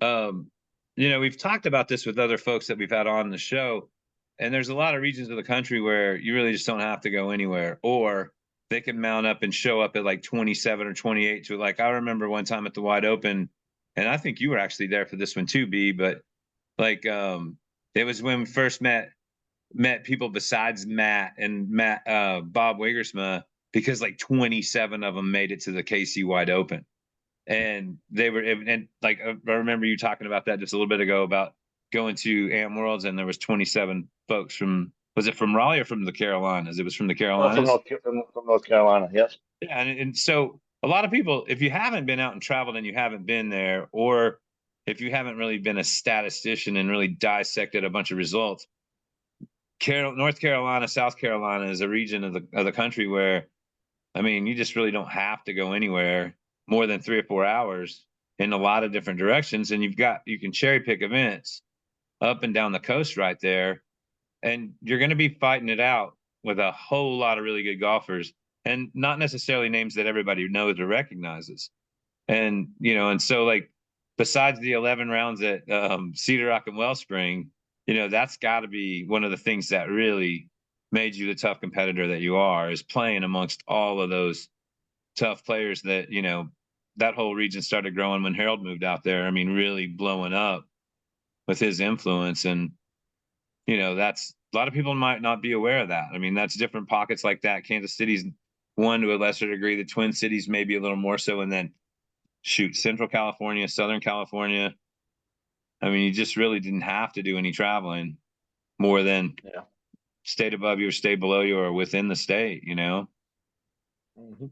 we've talked about this with other folks that we've had on the show, and there's a lot of regions of the country where you really just don't have to go anywhere, or they can mount up and show up at like 27 or 28 to like, I remember one time at the Wide Open, and I think you were actually there for this one too, B, but like it was when we first met people besides Bob Wiggersma, because like 27 of them made it to the KC Wide Open. And they were, and like, I remember you talking about that just a little bit ago about going to Am Worlds, and there was 27 folks from, was it from Raleigh or from the Carolinas? It was from the Carolinas. From North Carolina, yes. Yeah, and so a lot of people, if you haven't been out and traveled and you haven't been there, or if you haven't really been a statistician and really dissected a bunch of results, North Carolina, South Carolina is a region of the country where, I mean, you just really don't have to go anywhere more than 3 or 4 hours in a lot of different directions. And you can cherry pick events up and down the coast right there. And you're going to be fighting it out with a whole lot of really good golfers, and not necessarily names that everybody knows or recognizes. And, and so like, besides the 11 rounds at Cedar Rock and Wellspring, that's got to be one of the things that really made you the tough competitor that you are, is playing amongst all of those tough players that, that whole region started growing when Harold moved out there. I mean, really blowing up with his influence. And, that's, a lot of people might not be aware of that. I mean, that's different pockets like that. Kansas City's one to a lesser degree, the Twin Cities maybe a little more so, and then Central California, Southern California. I mean, you just really didn't have to do any traveling more than state above you or state below you or within the state, Mm-hmm.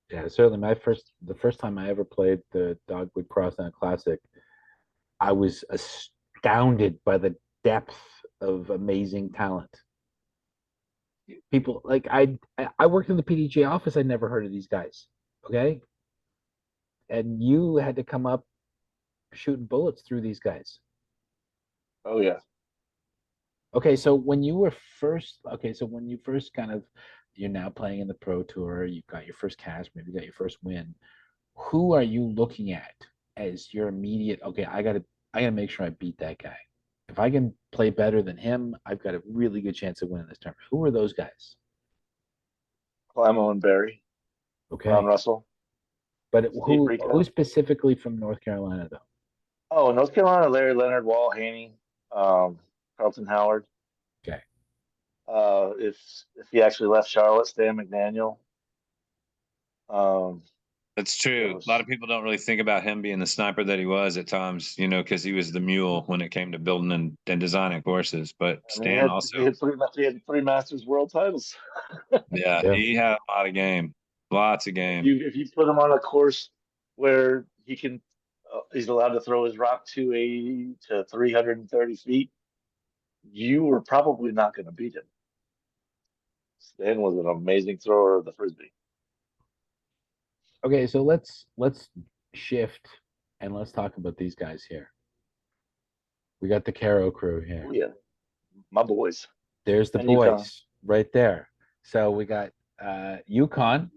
Yeah, certainly. The first time I ever played the Dogwood Crosstown Classic, I was astounded by the depth of amazing talent. People like I worked in the PDGA office. I'd never heard of these guys. Okay, and you had to come up shooting bullets through these guys. Oh yeah. Okay, so when you first kind of, you're now playing in the Pro Tour, you've got your first cash, maybe you got your first win. Who are you looking at as your immediate, okay, I gotta make sure I beat that guy. If I can play better than him, I've got a really good chance of winning this tournament. Who are those guys? Climo and Barry. Okay. Ron Russell. But Steve Rico. who specifically from North Carolina though? Oh, North Carolina, Larry Leonard, Wall Haney, Carlton Howard. Okay. If he actually left Charlotte, Stan McDaniel. That's true. A lot of people don't really think about him being the sniper that he was at times, because he was the mule when it came to building and designing courses. But Stan also, he had 3 Masters World titles. yeah, he had a lot of game, lots of game. If you put him on a course where he can, he's allowed to throw his rock 280 to 330 feet, you were probably not going to beat him. Stan was an amazing thrower of the Frisbee. Okay, so let's shift and let's talk about these guys here. We got the Caro crew here. Oh, yeah, my boys. There's the boys right there. So we got Yukon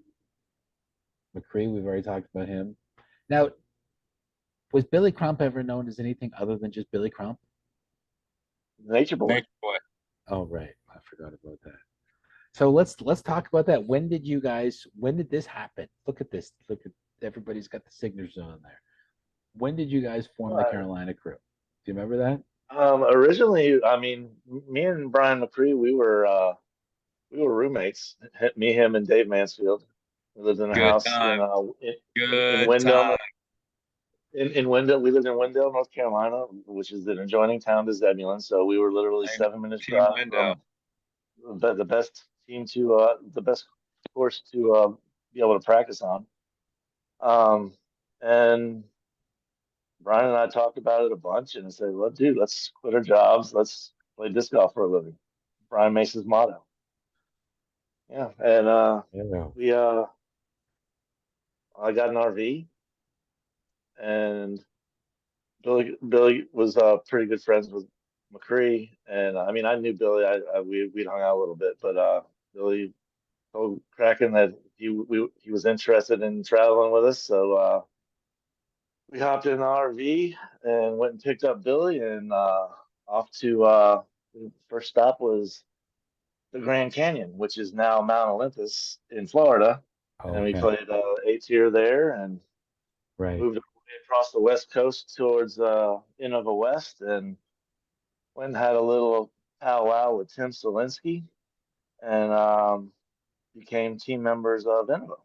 McCree. We've already talked about him. Now, was Billy Crump ever known as anything other than just Billy Crump? Nature Boy. Nature Boy. Oh, right. I forgot about that. So let's talk about that. When did this happen? Look at this. Look at, everybody's got the signatures on there. When did you guys form the Carolina crew? Do you remember that? Originally, I mean, me and Brian McCree, we were roommates. Me, him, and Dave Mansfield. We lived in a house in Wendell. In Wendell, we lived in Wendell, North Carolina, which is an adjoining town to Zebulon. So we were literally 7 minutes drive from the best team to the best course to be able to practice on. And Brian and I talked about it a bunch, and I said, "Well, dude, let's quit our jobs. Let's play disc golf for a living." Brian Mace's motto. Yeah, and I got an RV, and Billy was pretty good friends with McCree, and I mean I knew Billy. We'd hung out a little bit, but Billy told Kraken that he was interested in traveling with us, so we hopped in an RV and went and picked up Billy and off to the first stop was the Grand Canyon, which is now Mount Olympus in Florida, and we Okay. played A tier there and Right. moved across the west coast towards Innova West and went and had a little powwow with Tim Solinsky and became team members of Innova.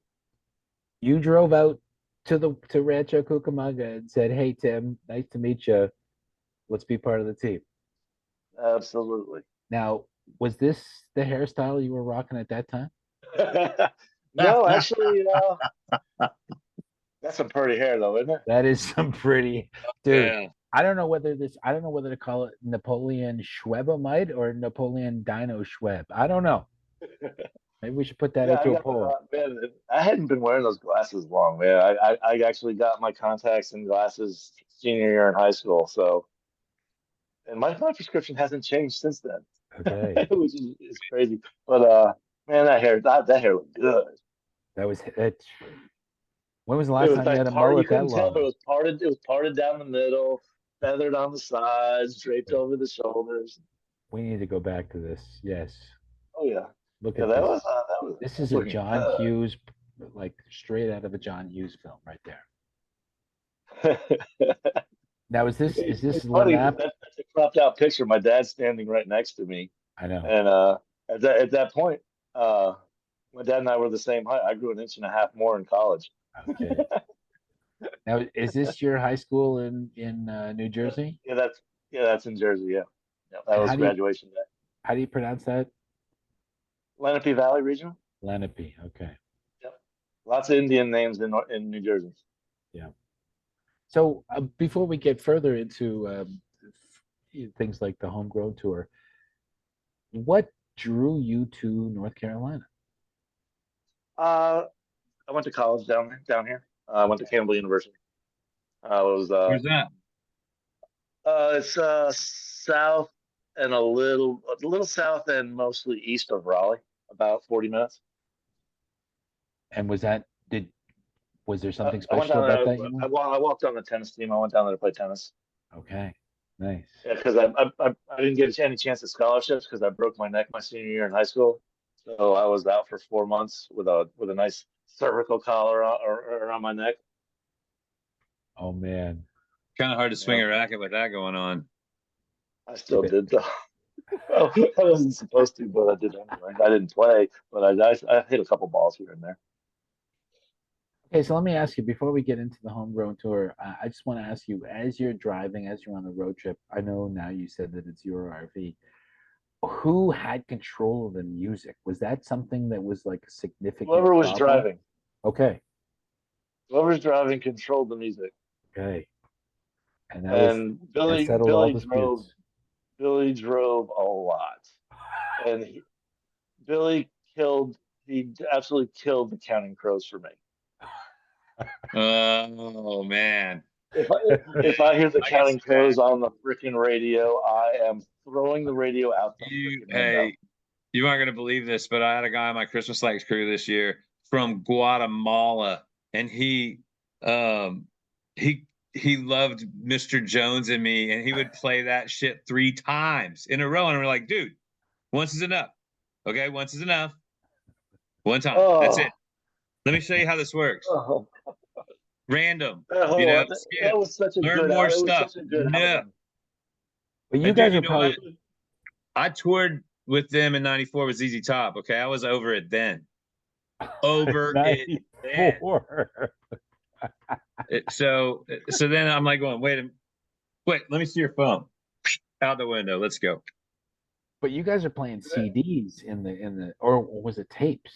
You drove out to Rancho Cucamonga and said, "Hey Tim, nice to meet you. Let's be part of the team." Absolutely. Now, was this the hairstyle you were rocking at that time? No, actually, that's some pretty hair though, isn't it? That is some pretty, dude. Yeah. I don't know whether to call it Napoleon Schwebamite or Napoleon Dino Schweb. I don't know. Maybe we should put that Yeah, into a poll. man, I hadn't been wearing those glasses long, man. I actually got my contacts and glasses senior year in high school, so and my prescription hasn't changed since then, Okay. which is crazy. But man, that hair looked good. That was it. When was the It last was time you like had a part. You mullet that couldn't tell, but long? it was parted. It was parted down the middle, feathered on the sides, draped over the shoulders. We need to go back to this. Yes. Oh yeah, Look yeah. at this. That This was is a looking John Hughes, like straight out of a John Hughes film right there. good. Now, is this It's funny Lanap? that's a cropped out picture. My dad's standing right next to me, I know. and at that point, uh, my dad and I were the same height. I grew an inch and a half more in college. Okay. Now, is this your high school in New Jersey? Yeah, that's in Jersey. Yeah, yeah, that And was graduation day. how do you pronounce that? Lenape Valley region. Lenape. Okay. Yep, lots of Indian names in New Jersey. Yeah. So before we get further into things like the homegrown tour, what drew you to North Carolina? Uh, I went to college down here. I went to Campbell University. I was Where's that? it's south and a little south and mostly east of Raleigh, about 40 minutes. And was there something I went special down about there. that you know? I walked on the tennis team. I went down there to play tennis. Okay. Nice. Yeah, because I didn't get any chance at scholarships because I broke my neck my senior year in high school. So I was out for 4 months with a nice cervical collar around my neck. Oh man. Kind of hard to swing Yeah, a racket with that going on. I still did though. I wasn't supposed to, but I did anyway. I didn't play, but I hit a couple balls here and there. Okay, so let me ask you before we get into the homegrown tour, I just want to ask you, as you're driving, as you're on a road trip, I know now you said that it's your RV. Who had control of the music? Was that something that was like a significant Whoever was problem? driving, Okay, whoever's driving controlled the music, okay, and and that settled all disputes. Billy drove a lot, and Billy he absolutely killed the Counting Crows for me. Oh man. If I hear the I got Counting Crows on the freaking radio, I am throwing the radio out the freaking window. hey, you aren't gonna believe this, but I had a guy on my Christmas lights crew this year from Guatemala, and um he loved Mr. Jones and Me, and he would play that shit 3 times in a row, and we're like, dude, once is enough. Okay, once is enough. One time. That's Oh, it. Let me show you how this works. oh, Random, that skip, was such a learn good more out. It was stuff. such a good No. outing. But you And dude, guys you are know what? probably I toured with them in '94 with ZZ Top. Okay, I was over it then. Over it then. 94. So then I'm like going, wait, let me see your phone. Out the window. Let's go. But you guys are playing CDs in the or was it tapes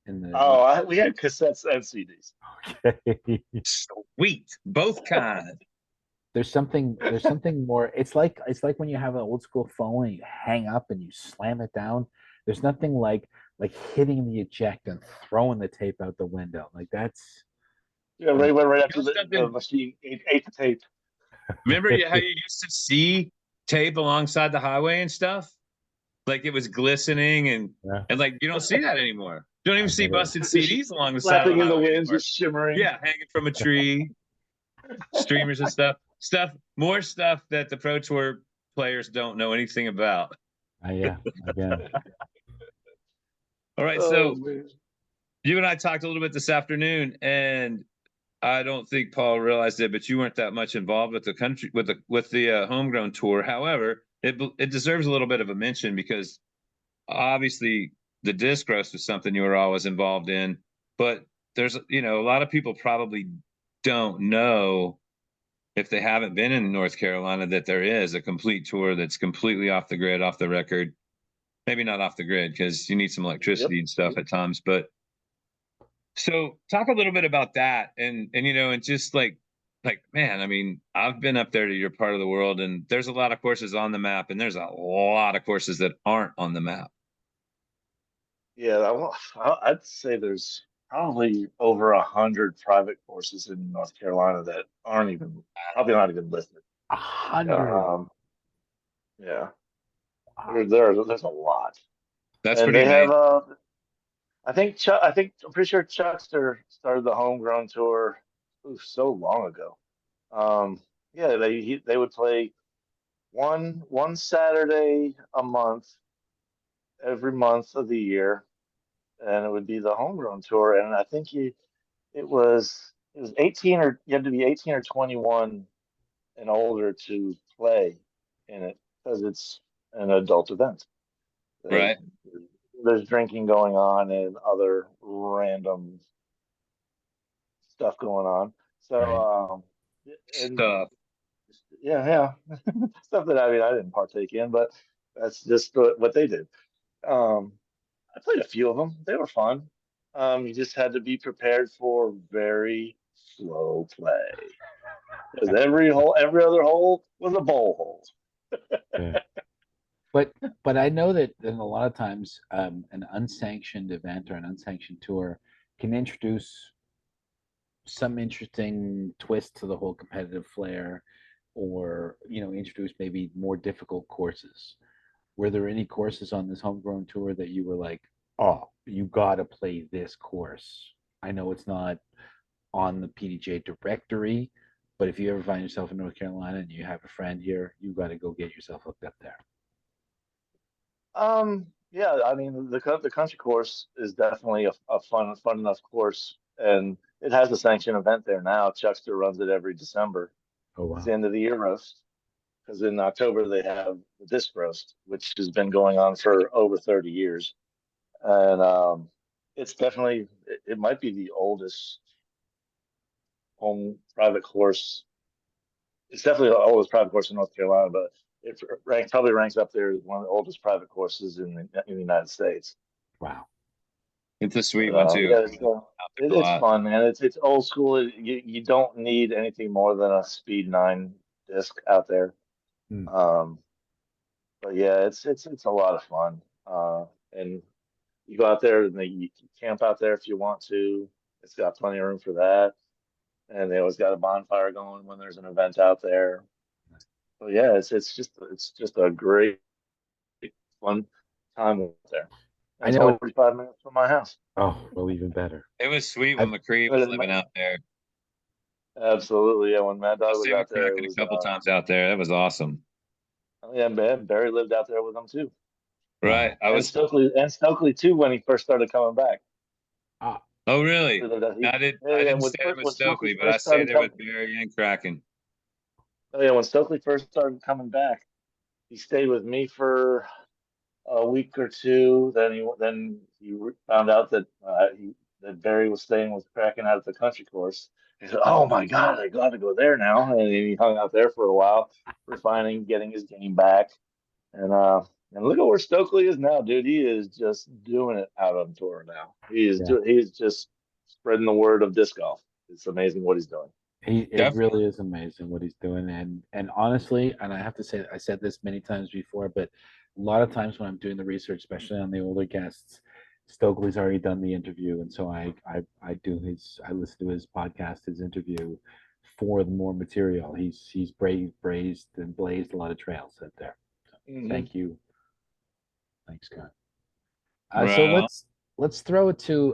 in the? Oh, we had cassettes and CDs. Okay. Sweet, both kinds. There's something more. It's like when you have an old school phone and you hang up and you slam it down. There's nothing like hitting the eject and throwing the tape out the window. Like that's Yeah, right after You know the something? machine ate the tape. Remember how you used to see tape alongside the highway and stuff? Like it was glistening Yeah, and like you don't see that anymore. You don't even I see never. busted Just CDs along the side of the flapping in the highway wind, anymore. just shimmering. Yeah, hanging from a tree, streamers and more stuff that the Pro Tour players don't know anything about. Yeah, again. All right, Oh so man. you and I talked a little bit this afternoon, and I don't think Paul realized it, but you weren't that much involved with the country with the homegrown tour. However, it deserves a little bit of a mention because obviously the disc roast was something you were always involved in, but there's a lot of people probably don't know if they haven't been in North Carolina that there is a complete tour that's completely off the grid, off the record. Maybe not off the grid because you need some Yep. electricity and stuff at times, but so talk a little bit about that and just like man, I mean, I've been up there to your part of the world and there's a lot of courses on the map and there's a lot of courses that aren't on the map. Yeah, I'd say there's probably over 100 private courses in North Carolina that aren't even probably not even listed. 100. Um, yeah, Wow. there's a lot, That's and pretty they have amazing. I'm pretty sure Chuckster started the homegrown tour so long ago. Um, yeah, they would play one Saturday a month every month of the year, and it would be the homegrown tour. And I think it was 18 or you had to be 18 or 21 and older to play in it because it's an adult event. They, Right. there's drinking going on and other random stuff going on. So, Right. and Stuff. yeah, stuff that I didn't partake in, but that's just what they did. Um, I played a few of them. They were fun. You just had to be prepared for very slow play because every other hole was a bowl hole. Yeah. But I know that in a lot of times an unsanctioned event or an unsanctioned tour can introduce some interesting twist to the whole competitive flair, or introduce maybe more difficult courses. Were there any courses on this homegrown tour that you were like, oh, you got to play this course? I know it's not on the PDJ directory, but if you ever find yourself in North Carolina and you have a friend here, you got to go get yourself hooked up there. Yeah, I mean the country course is definitely a fun enough course, and it has a sanctioned event there now. Chuckster runs it every December. Oh It's wow. the end of the year roast because in October they have the disc roast, which has been going on for over 30 years, and it's definitely it might be the oldest home private course. It's definitely the oldest private course in North Carolina, but it probably ranks up there as one of the oldest private courses in the United States. Wow. It's a sweet But one too. yeah, Out there a it's lot. fun, man. It's old school. You don't need anything more than a Speed 9 disc out there. Hmm. Um, but yeah, it's a lot of fun. And you go out there and you can camp out there if you want to. It's got plenty of room for that. And they always got a bonfire going when there's an event out there. So yeah, it's just a great fun time out there. And I it's know only it. 45 minutes from my house. Oh, well, even better. It was sweet when I've McCree But was living out there. absolutely, yeah. When Mad I Dog was stayed out with there, it Kraken a was couple times out there. That was awesome. yeah, man. Barry lived out there with them too, Right. wow. I and was. Stokely too when he first started coming back. Ah, Oh, He really? lived out, he, I yeah, didn't stay with when Stokely Stokely, but I first stayed started there with coming, Barry and Kraken. oh yeah, when Stokely first started coming back, he stayed with me for a week or two. Then he found out that Barry was staying with Kraken out at the country course. He said, "Oh my God, I got to go there now." And he hung out there for a while, refining, getting his game back. And look at where Stokely is now, dude. He is just doing it out on tour now. yeah. He's just spreading the word of disc golf. It's amazing what he's doing. It Definitely. really is amazing what he's doing, and honestly, and I have to say, I said this many times before, but a lot of times when I'm doing the research, especially on the older guests, Stokely's already done the interview, and so I listen to his podcast, his interview for the more material. He's brazed and blazed a lot of trails out there. So Mhm. thank you. Thanks, Scott. So Right on. let's throw it to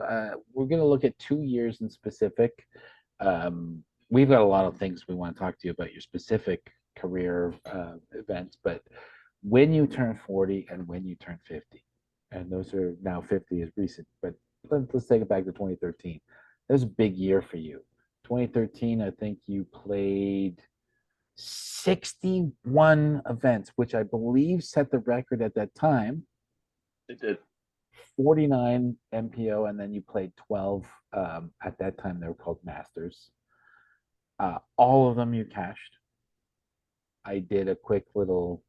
we're going to look at 2 years in specific. We've got a lot of things we want to talk to you about your specific career events, but when you turn 40 and when you turn 50, and those are now 50 is recent, but let's take it back to 2013. That was a big year for you. 2013, I think you played 61 events, which I believe set the record at that time. It did. 49 MPO, and then you played 12. At that time, they were called Masters. All of them you cashed. I did a quick little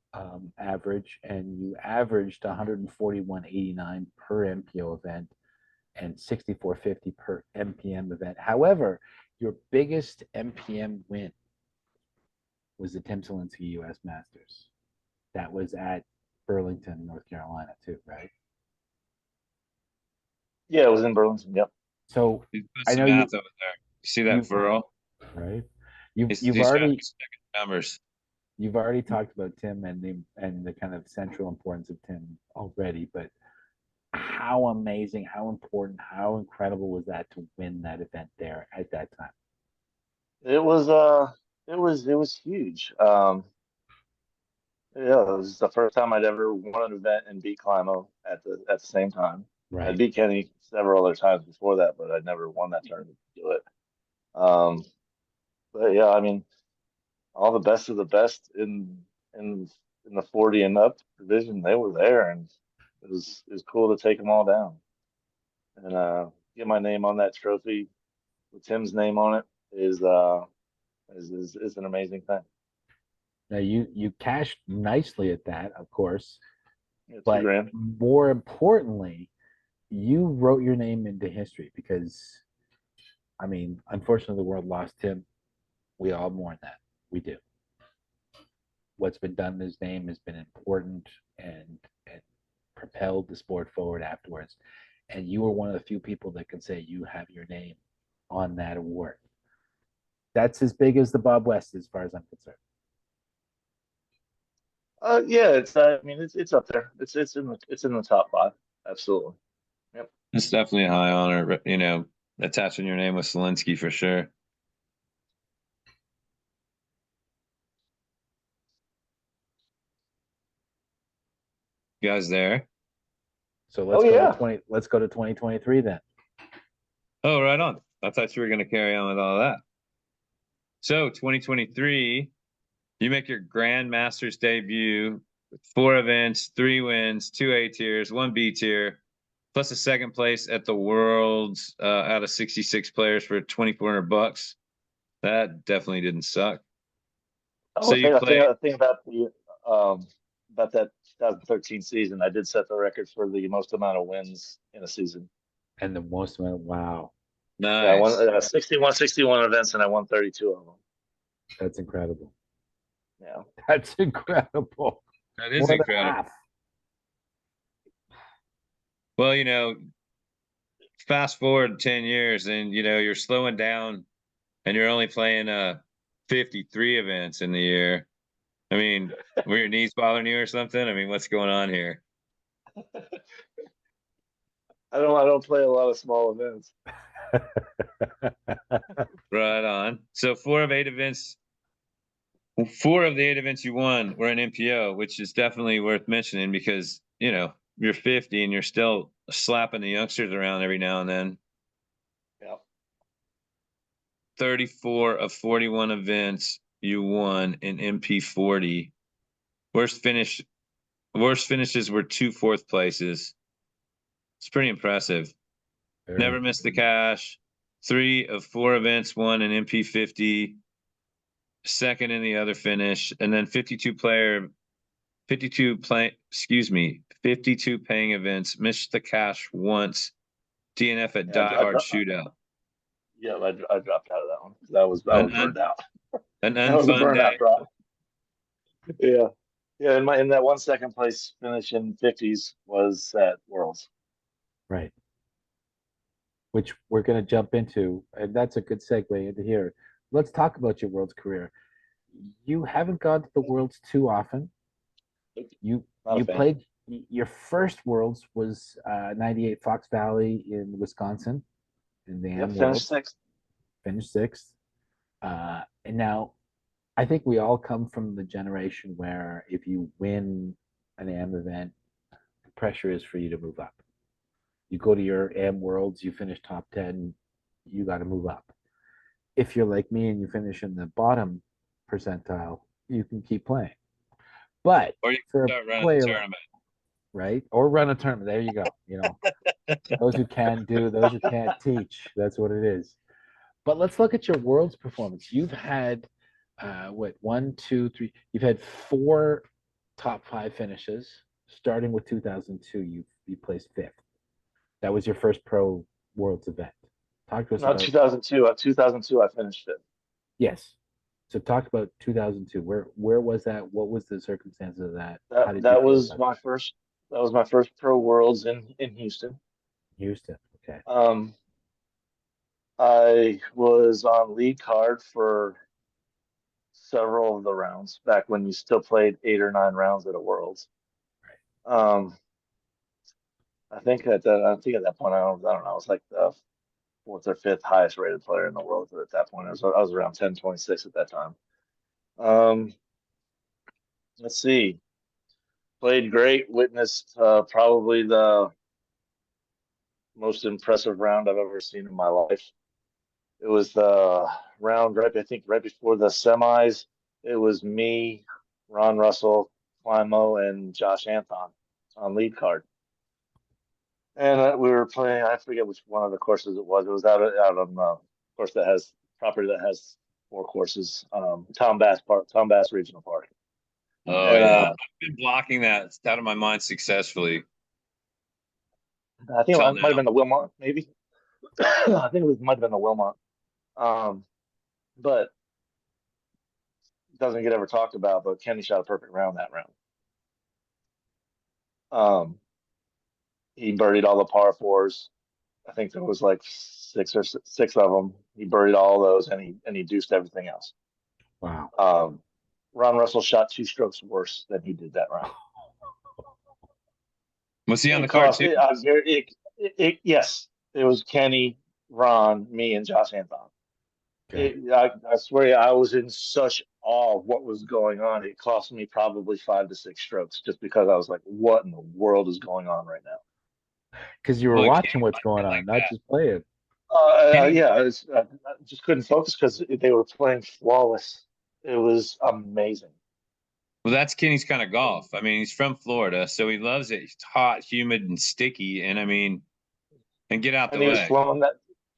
average, and you averaged 141.89 per MPO event and 64.50 per MPM event. However, your biggest MPM win was the Tim Selinsky U.S. Masters. That was at Burlington, North Carolina, too, right? Yeah, it was in Burlington. Yep. So He's doing I some know math over there. You see that you Burl? right. He's You've he's got already he's checking numbers. you've already talked about Tim and the kind of central importance of Tim already, but how amazing, how important, how incredible was that to win that event there at that time? It was huge. Yeah, it was the first time I'd ever won an event and beat Climo at the same time. I Right. beat Kenny several other times before that, but I'd never won that tournament to do it. Um, but yeah, I mean, all the best of the best in in the 40 and up division, they were there, and it was cool to take them all down and get my name on that trophy with Tim's name on it is an amazing thing. Now you cashed nicely at that, of course, Yeah, two but grand. more importantly, you wrote your name into history because I mean, unfortunately, the world lost Tim. We all mourn that. We do. What's been done in his name has been important and propelled the sport forward afterwards. And you were one of the few people that can say you have your name on that award. That's as big as the Bob West, as far as I'm concerned. Yeah, I mean, it's up there. It's in the top five. Absolutely. Yep. It's definitely a high honor, but attaching your name with Zelensky for sure. You guys there? So Oh let's go to yeah. 20. Let's go to 2023 then. Oh, right on. I thought you were going to carry on with all that. So 2023, you make your Grand Masters debut with 4 events, 3 wins, 2 A tiers, 1 B tier, plus a second place at the Worlds out of 66 players for $2,400. That definitely didn't suck. So Oh, you I think played. I think about that 2013 season. I did set the record for the most amount of wins in a season. And the most amount, wow, Yeah, I won Nice. 61 events, and I won 32 of them. that's incredible. Yeah. That's incredible. That is More than incredible. half. Well, fast forward 10 years and you're slowing down and you're only playing 53 events in the year. I mean, were your knees bothering you or something? I mean, what's going on here? I don't play a lot of small events. Right on. So 4 of the 8 events you won were an MPO, which is definitely worth mentioning because, you're 50 and you're still slapping the youngsters around every now and then. Yeah. 34 of 41 events you won in MP40. Worst finishes were 2 fourth places. It's pretty impressive. Never missed the cash. 3 of 4 events won in MP50. Second in the other finish, and then 52 paying events. Missed the cash once. DNF at Yeah, Die Hard Shootout. yeah, I dropped out of that one. I An was burned out. an That was a unfun burnout day. drop. Yeah. Yeah, in that one second place finish in 50s was at Worlds. Right. Which we're going to jump into, and that's a good segue into here. Let's talk about your Worlds career. You haven't gone to the Worlds too often. You Not a you fan. played your first Worlds was '98 Fox Valley in Wisconsin in the Yep, AM finished Worlds. sixth. Finished sixth. And now I think we all come from the generation where if you win an AM event, the pressure is for you to move up. You go to your AM Worlds, you finish top 10, you got to move up. If you're like me and you finish in the bottom percentile, you can keep playing. But Or you for a start running the player, tournament. right? Or run a tournament. There you go. Those who can do, those who can't teach. That's what it is. But let's look at your Worlds performance. You've had what, one, two, three. You've had four top five finishes. Starting with 2002, you placed fifth. That was your first pro Worlds event. Talk to us Not about 2002. 2002, I finished it. yes. So talk about 2002. Where was that? What was the circumstances of that? How That did you that feel was about my first. That was my first pro worlds in Houston. Houston? Okay. Um, I was on lead card for several of the rounds back when you still played 8 or 9 rounds at a worlds. Um, I think at that point I don't know. I was like the fourth or fifth highest rated player in the world at that point. I was around 1026 at that time. Um, let's see. Played great. Witnessed probably the most impressive round I've ever seen in my life. It was the round right, I think, right before the semis. It was me, Ron Russell, Climo, and Josh Anton on lead card. And we were playing. I forget which one of the courses it was. It was out on the course that has property that has four courses. Tom Bass Park, Tom Bass Regional Park. Oh And yeah, I've been blocking that out of my mind successfully I think till it might have now. been the Wilmot, maybe. I think it might have been the Wilmot. Um, but it doesn't get ever talked about. But Kenny shot a perfect round that round. He birdied all the par fours. I think there was like six of them. He birdied all those, and he deuced everything else. Wow. Ron Russell shot 2 strokes worse than he did that round. Was he on the It card cost too? yes, it was Kenny, Ron, me, and Josh Anton. Okay. I swear you, I was in such awe of what was going on. It cost me probably 5 to 6 strokes just because I was like, what in the world is going on right now? Because you were Well, watching what's Kenny going played on, like not that. just playing. Kenny, Yeah, I just couldn't focus because they were playing flawless. It was amazing. well, that's Kenny's kind of golf. I mean, he's from Florida, so he loves it. It's hot, humid, and sticky. And I mean, and get out And the he was way. throwing that,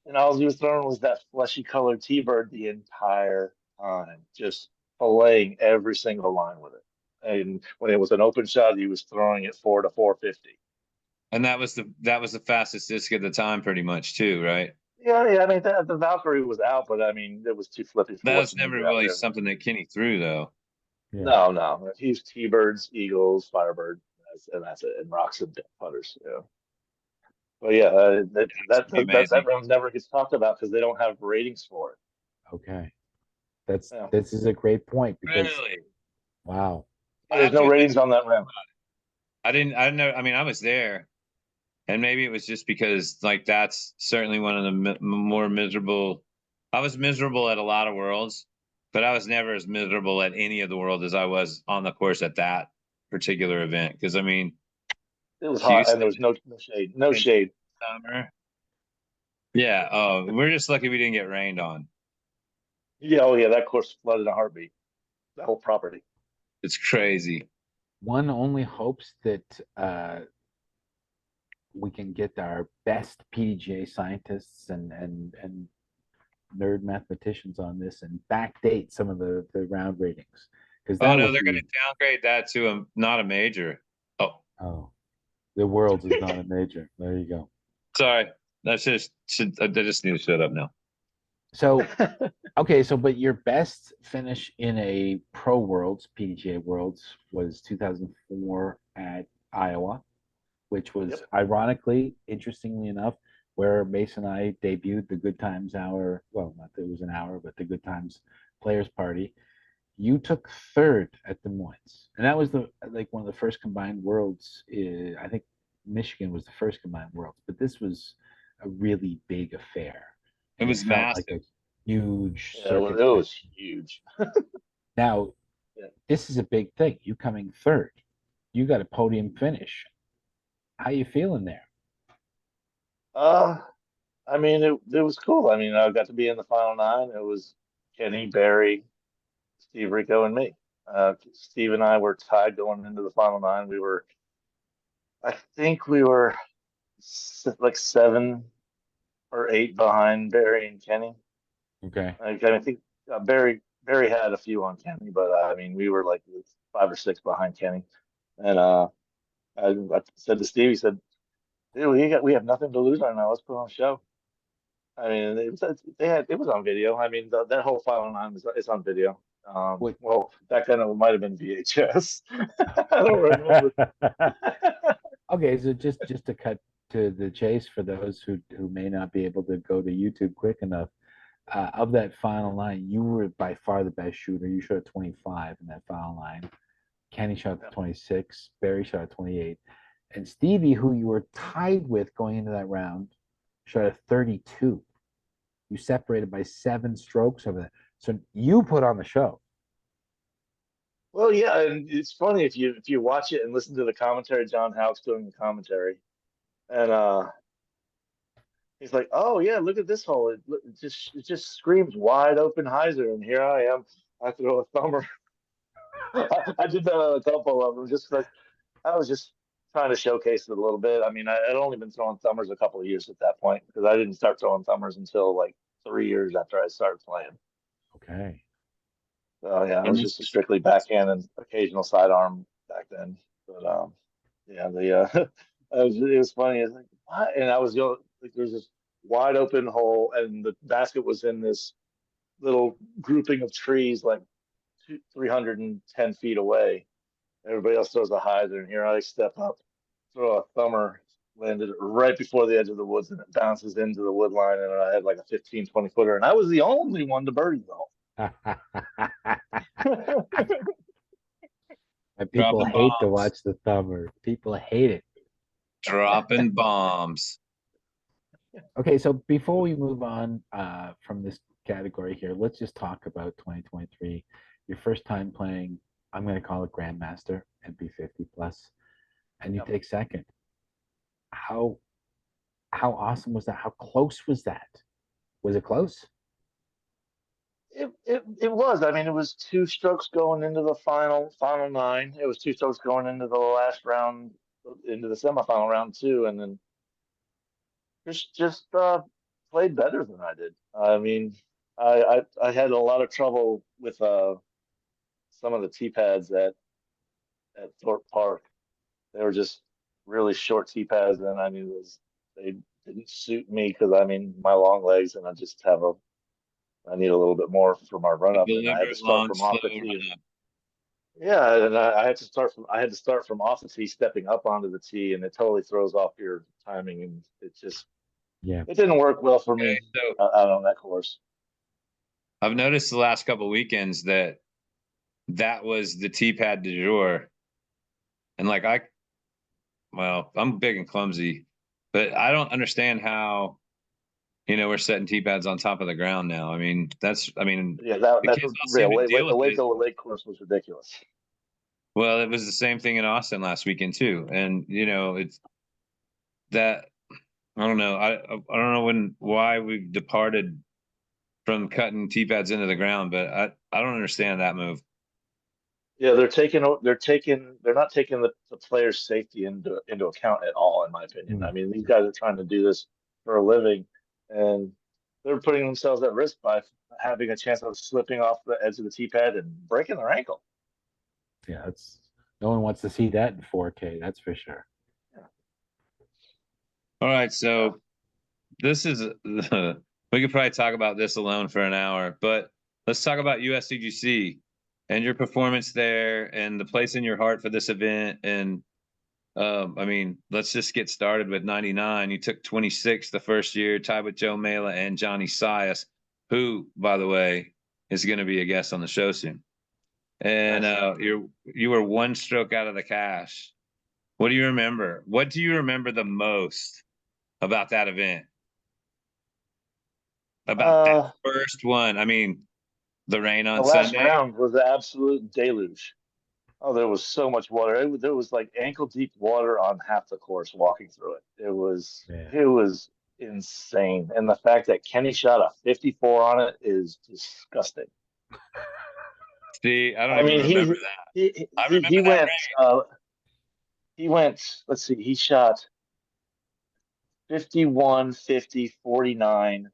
and all he was throwing was that fleshy colored T-bird the entire time, just filleting every single line with it. And when it was an open shot, he was throwing it 4 to 450. And that was the fastest disc at the time, pretty much too, right? Yeah. I mean, the Valkyrie was out, but I mean, it was too flippy for That what was you never needed out really there. something that Kenny threw, though. Yeah. No. He's T-birds, Eagles, Firebird, and that's it, and rocks and putters. Yeah. But yeah, It's pretty that amazing. round never gets talked about because they don't have ratings for it. Okay. That's Yeah. this is a great point because Really? wow. Yeah, I there's have no to admit, ratings on that round. I didn't. I know. I mean, I was there, and maybe it was just because, like, that's certainly one of the more miserable. I was miserable at a lot of worlds, but I was never as miserable at any of the world as I was on the course at that particular event. Because I mean, It was hot and Houston there was no shade. No in shade. summer. Yeah. Oh, we're just lucky we didn't get rained on. Yeah, oh yeah, that course flooded in a heartbeat. That whole property. It's crazy. One only hopes that we can get our best PDGA scientists and nerd mathematicians on this and backdate some of the round ratings because Oh that no, would they're going be to downgrade that to not a major. Oh, oh the world is not a major. There you go. sorry. That's just. I just need to shut up now. So okay, so but your best finish in a pro worlds, PDGA worlds was 2004 at Iowa, which was Yep. ironically, interestingly enough, where Mason and I debuted the Good Times Hour. Well, not that it was an hour, but the Good Times Players Party. You took third at Des Moines, and that was one of the first combined worlds. I think Michigan was the first combined worlds, but this was a really big affair. It And was felt like massive. a huge Yeah, circuit. it was huge. Now, Yeah. this is a big thing. You coming third, you got a podium finish. How you feeling there? I mean, it was cool. I mean, I got to be in the final nine. It was Kenny, Barry, Steve, Rico, and me. Steve and I were tied going into the final nine. I think we were like 7 or 8 behind Barry and Kenny. Okay. I think Barry had a few on Kenny, but I mean, we were like 5 or 6 behind Kenny. And I said to Steve, he said, "Dude, we have nothing to lose right now. Let's put on a show." I mean, it was on video. I mean, that whole final nine is on video. What? Well, back then it might have been VHS. I don't remember. Okay, so just to cut to the chase for those who may not be able to go to YouTube quick enough, of that final line, you were by far the best shooter. You shot 25 in that final line. Kenny shot 26. Barry shot 28. And Stevie, who you were tied with going into that round, shot a 32. You separated by 7 strokes over that. So you put on the show. Well, yeah, and it's funny if you watch it and listen to the commentary. John Houck's doing the commentary, and he's like, "Oh yeah, look at this hole. It just screams wide open hyzer, and here I am. I throw a thumber." I did that on a couple of them, just like I was just trying to showcase it a little bit. I mean, I'd only been throwing thumbers a couple of years at that point because I didn't start throwing thumbers until like 3 years after I started playing. Okay. So yeah, I And was this- just a strictly backhand and occasional sidearm back then. But yeah, it was funny. It's like what? And I was going like there's this wide open hole, and the basket was in this little grouping of trees, like 310 feet away. Everybody else throws a hyzer, and here I step up, throw a thumber, landed right before the edge of the woods, and it bounces into the wood line, and I had like a 15, 20 footer, and I was the only one to birdie though. And people Dropping hate to bombs. watch the thumber. People hate it. Dropping bombs. Okay, so before we move on from this category here, let's just talk about 2023. Your first time playing, I'm going to call it Grandmaster, MP50 plus, and you Yep. take second. How awesome was that? How close was that? Was it close? It was. I mean, it was 2 strokes going into the final nine. It was 2 strokes going into the last round, into the semifinal round too, and then just played better than I did. I mean, I had a lot of trouble with some of the tee pads at Thorpe Park. They were just really short tee pads, and I mean, they didn't suit me because I mean my long legs, and I need a little bit more for my run up, and I had to Deliberate start long, from slow off the tee. run up. Yeah, and I had to start from off the tee, stepping up onto the tee, and it totally throws off your timing, and Yeah. it didn't work well for Okay, me so out on that course. I've noticed the last couple of weekends that was the tee pad du jour. And like well, I'm big and clumsy, but I don't understand how, we're setting tee pads on top of the ground now. I mean, Yeah, the that's kids don't real. seem to deal The with way it. to the lake course was ridiculous. Well, it was the same thing in Austin last weekend too. And it's that I don't know. I don't know why we've departed from cutting tee pads into the ground, but I don't understand that move. Yeah, they're not taking the player's safety into account at all, in my opinion. I mean, these guys are trying to do this for a living, and they're putting themselves at risk by having a chance of slipping off the edge of the tee pad and breaking their ankle. Yeah, no one wants to see that in 4K, that's for sure. All right, so this is we could probably talk about this alone for an hour, but let's talk about USDGC and your performance there and the place in your heart for this event. And I mean, let's just get started with 99. You took 26 the first year, tied with Joe Mela and Johnny Sias, who, by the way, is going to be a guest on the show soon. And Nice. you were one stroke out of the cash. What do you remember? What do you remember the most about that event? About that Uh, first one? I mean, the rain the on last Sunday. round was an absolute deluge. Oh, there was so much water. There was like ankle deep water on half the course walking through it. Yeah. It was insane. And the fact that Kenny shot a 54 on it is disgusting. See, I don't I even mean, remember that. I he remember that rain. went, let's see, he shot 51, 50, 49,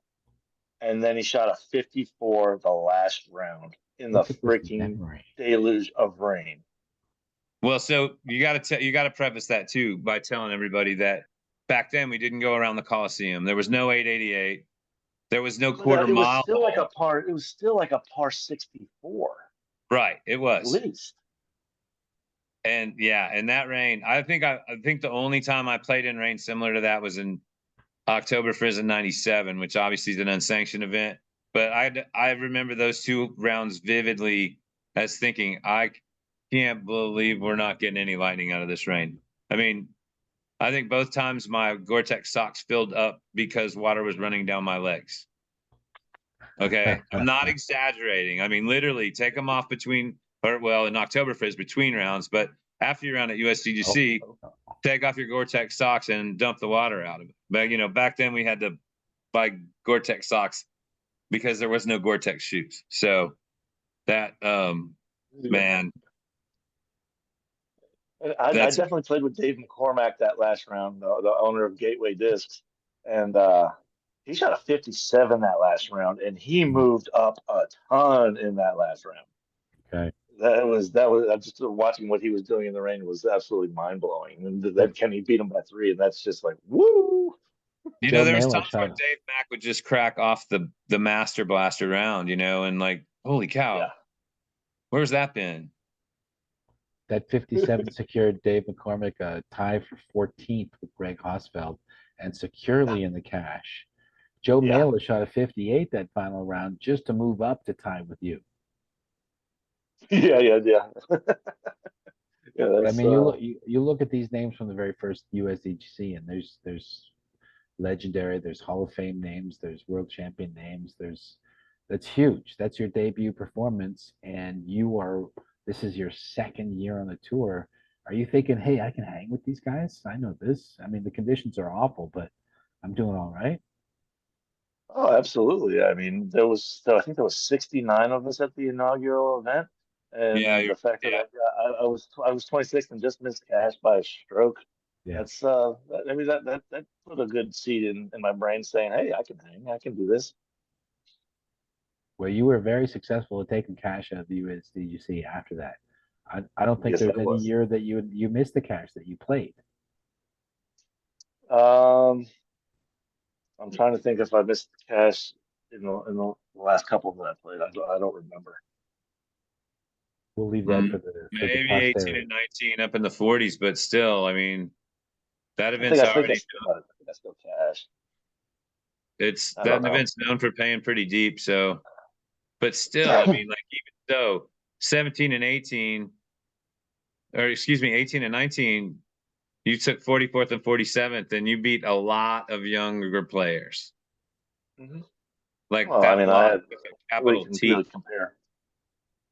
and then he shot a 54 the last round in the Look at this freaking memory. deluge of rain. Well, so you got to preface that too by telling everybody that back then we didn't go around the Coliseum. There was no 888. There was no But yeah, quarter mile ball. it was still like a par 64 Right, it at was. least. And yeah, and that rain, I think the only time I played in rain similar to that was in October Frizz in 97, which obviously is an unsanctioned event. But I remember those two rounds vividly as thinking, I can't believe we're not getting any lightning out of this rain. I mean, I think both times my Gore-Tex socks filled up because water was running down my legs. Okay. I'm not exaggerating. I mean, literally take them off between, or well, in October Frizz between rounds, but after your round at USDGC, take off your Gore-Tex socks and dump the water out of it. But, you know, back then we had to buy Gore-Tex socks because there was no Gore-Tex shoes. So that, man, I that's, definitely played with Dave McCormack that last round, the owner of Gateway Discs, and he shot a 57 that last round, and he moved up a ton in that last round. Okay. That was I'm just watching what he was doing in the rain was absolutely mind blowing. And then Well, Kenny beat him by 3, and that's just like woo. you know, Joe there was Mela times where shot. Dave Mack would just crack off the Master Blaster round, you know, and like, holy Yeah. cow, where's that been? That 57 secured Dave McCormick a tie for 14th with Greg Hosfeld and securely in the cash. Joe Yeah. Mela shot a 58 that final round just to move up to tie with you. Yeah, yeah, yeah. Yeah, But I that's mean, you look at these names from the very first USDGC, and there's legendary, there's Hall of Fame names, there's world champion names, that's huge. That's your debut performance, and this is your second year on the tour. Are you thinking, hey, I can hang with these guys? I know this. I mean, the conditions are awful, but I'm doing all right. oh, absolutely. I mean, I think there was 69 of us at the inaugural event, Yeah, and the fact that yeah. I was 26th and just missed cash by a stroke. Yeah. That's I mean that put a good seed in my brain saying, hey, I can hang, I can do this. Well, you were very successful at taking cash out of the USDGC after that. I don't think Yes, I there's any was. year that you missed the cash that you played. Um, I'm trying to think if I missed cash in the last couple that I played. I don't remember. We'll leave that Mm, for the maybe 18 posterity. and 19 up in the 40s, but still, I mean, that I think event's already I think I still cash. it's I don't that know. event's known for paying pretty deep. So, but still, I mean, like even so, 17 and 18, or excuse me, 18 and 19, you took 44th and 47th, and you beat a lot of younger players. Mhm. Like Well, I that mean, I lot had with a capital really T. compare.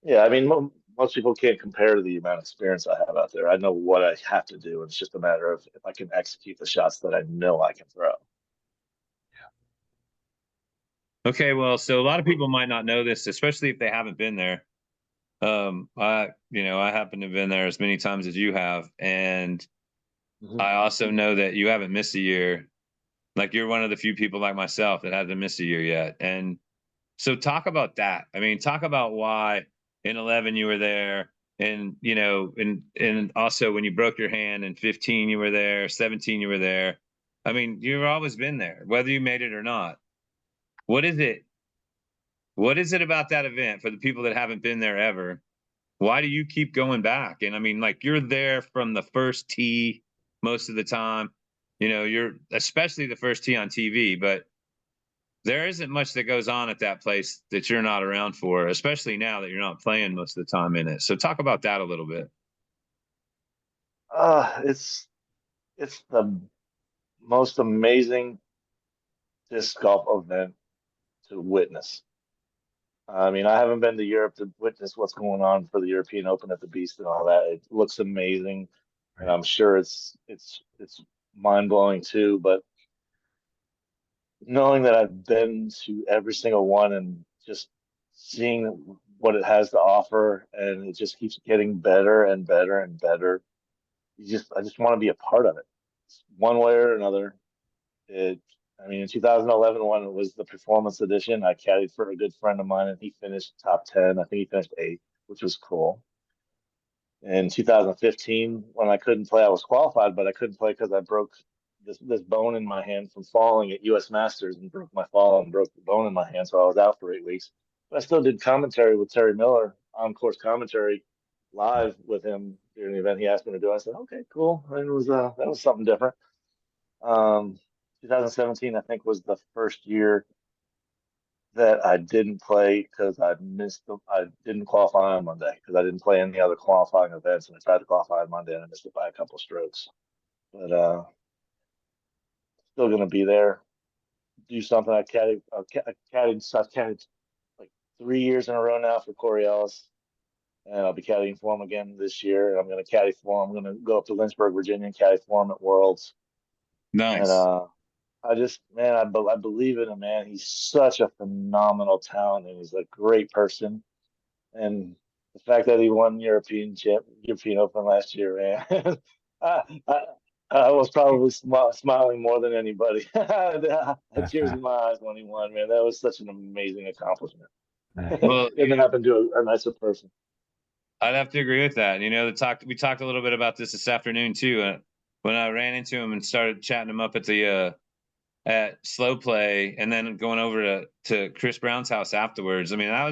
Yeah, I mean, most people can't compare to the amount of experience I have out there. I know what I have to do. It's just a matter of if I can execute the shots that I know I can throw. Okay, well, so a lot of people might not know this, especially if they haven't been there. I happen to have been there as many times as you have, and Mhm. I also know that you haven't missed a year. Like you're one of the few people like myself that hasn't missed a year yet. And so talk about that. I mean, talk about why in 11 you were there, and and also when you broke your hand in 15 you were there, 17 you were there. I mean, you've always been there, whether you made it or not. What is it? What is it about that event for the people that haven't been there ever? Why do you keep going back? And I mean, like you're there from the first tee most of the time. You know, you're especially the first tee on TV, but there isn't much that goes on at that place that you're not around for, especially now that you're not playing most of the time in it. So talk about that a little bit. It's the most amazing disc golf event to witness. I mean, I haven't been to Europe to witness what's going on for the European Open at the Beast and all that. It looks amazing, and Right. I'm sure it's mind blowing too. But knowing that I've been to every single one and just seeing what it has to offer, and it just keeps getting better and better and better. I just want to be a part of it, one way or another. It, I mean, in 2011, when it was the performance edition, I caddied for a good friend of mine, and he finished top 10. I think he finished eighth, which was cool. In 2015, when I couldn't play, I was qualified, but I couldn't play because I broke this bone in my hand from falling at U.S. Masters and broke my fall and broke the bone in my hand, so I was out for 8 weeks. But I still did commentary with Terry Miller, on course commentary, live with him during the event he asked me to do. I said, okay, cool. And it was that was something different. Um, 2017, I think, was the first year that I didn't play because I didn't qualify on Monday because I didn't play any other qualifying events, and I tried to qualify on Monday and I missed it by a couple of strokes. But still gonna be there. Do something. I've caddied like 3 years in a row now for Corey Ellis, and I'll be caddying for him again this year. I'm gonna caddy for him. I'm gonna go up to Lynchburg, Virginia, and caddy for him at Worlds. And Nice. I just, man, I believe in him, man. He's such a phenomenal talent, and he's a great person. And the fact that he won European Open last year, man, I, I, I was probably smiling more than anybody. I had tears in my eyes when he won, man. That was such an amazing accomplishment. Well, Couldn't happen to a nicer person. I'd have to agree with that. You know, we talked a little bit about this afternoon too. When I ran into him and started chatting him up at Slow Play, and then going over to Chris Brown's house afterwards. I mean, that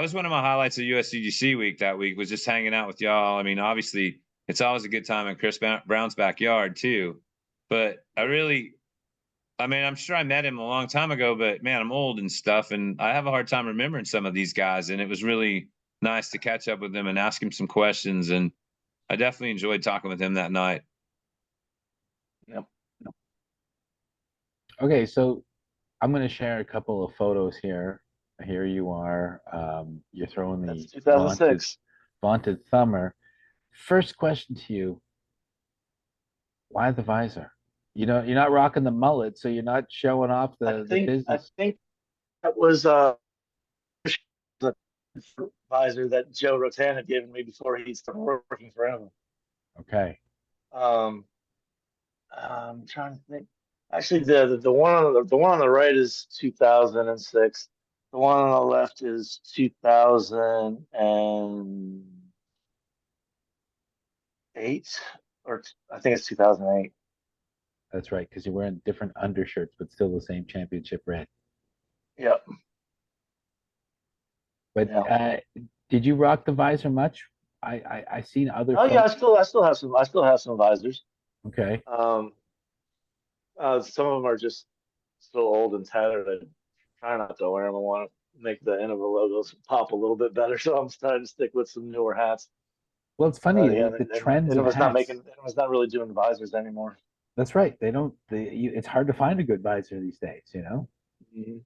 was one of my highlights of USDGC week. That week was just hanging out with y'all. I mean, obviously, it's always a good time in Chris Brown's backyard too. But I mean, I'm sure I met him a long time ago, but man, I'm old and stuff, and I have a hard time remembering some of these guys. And it was really nice to catch up with him and ask him some questions. And I definitely enjoyed talking with him that night. Yep. Okay, so I'm going to share a couple of photos here. Here you are. You're throwing That's the vaunted 2006. thumber. First question to you: why the visor? You know, you're not rocking the mullet, so you're not showing off the I business. think that was the advisor that Joe Rotan had given me before he started working for him. Okay. Um, I'm trying to think. Actually, the one on the one on the right is 2006. The one on the left is 2008, or I think it's 2008. That's right, because you're wearing different undershirts, but still the same championship red. Yep. But Yeah. did you rock the visor much? I seen other Oh yeah, folks. I still have some visors. Okay. Um, some of them are just so old and tattered. I try not to wear them. I want to make the end of the logos pop a little bit better, so I'm starting to stick with some newer hats. Well, it's funny Yeah, the trends and it of was not hats. making, it was not really doing visors anymore. That's right. They don't. It's hard to find a good visor these days. You know. Mm-hmm.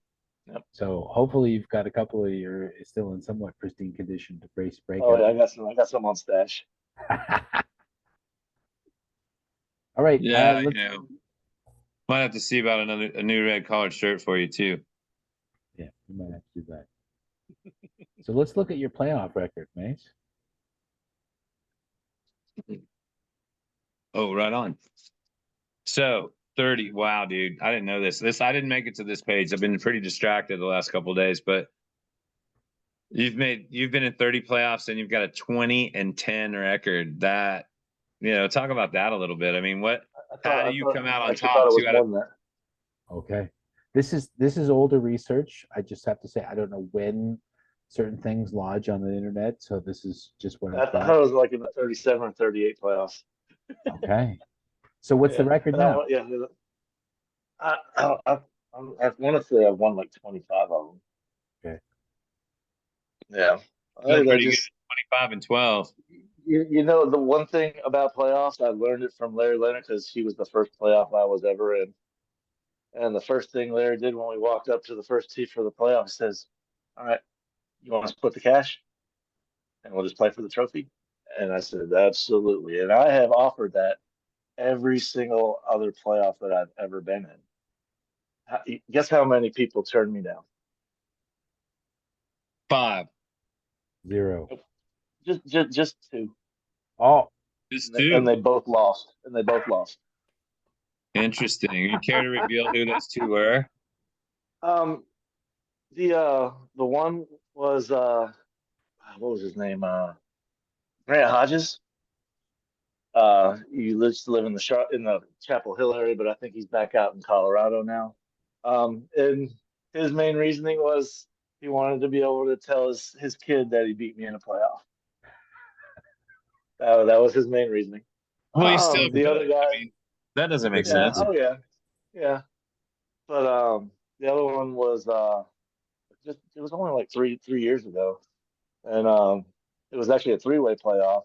Yep. So hopefully you've got a couple of your still in somewhat pristine condition to brace Oh breakout. yeah, I got some on stash. All right. Yeah, Let's. might have to see about a new red collared shirt for you too. Yeah, we might have to do that. So let's look at your playoff record, Mace. Oh, right on. So 30. Wow, dude. I didn't know this. I didn't make it to this page. I've been pretty distracted the last couple of days, but you've been in 30 playoffs and you've got a 20-10 record. That, talk about that a little bit. I mean, how do you come out I on actually thought top? it Two was out more of than that. Okay. This is older research. I just have to say I don't know when certain things lodge on the internet, so this is just what I I've thought got. it was like in the 37 or 38 playoffs. Okay. So what's the record now? Yeah, I want to say I've won like 25 of them. Okay. Yeah. Still I pretty good. just 25-12. you know the one thing about playoffs, I learned it from Larry Leonard because he was the first playoff I was ever in. And the first thing Larry did when we walked up to the first tee for the playoff, he says, "All right, you want to split the cash and we'll just play for the trophy?" And I said, "Absolutely." And I have offered that every single other playoff that I've ever been in. Guess how many people turned me down? 5. 0. Just two, Oh, Just and 2. they both lost. And they both lost. Interesting. You care to reveal who those 2 were? Um, the one was what was his name? Grant Hodges. He used to live in the Chapel Hill area, but I think he's back out in Colorado now. And his main reasoning was he wanted to be able to tell his kid that he beat me in a playoff. That was his main reasoning. Well, you still The could. other guy, I mean, that doesn't make yeah, sense. oh yeah. But the other one was just it was only like three years ago, and it was actually a three-way playoff.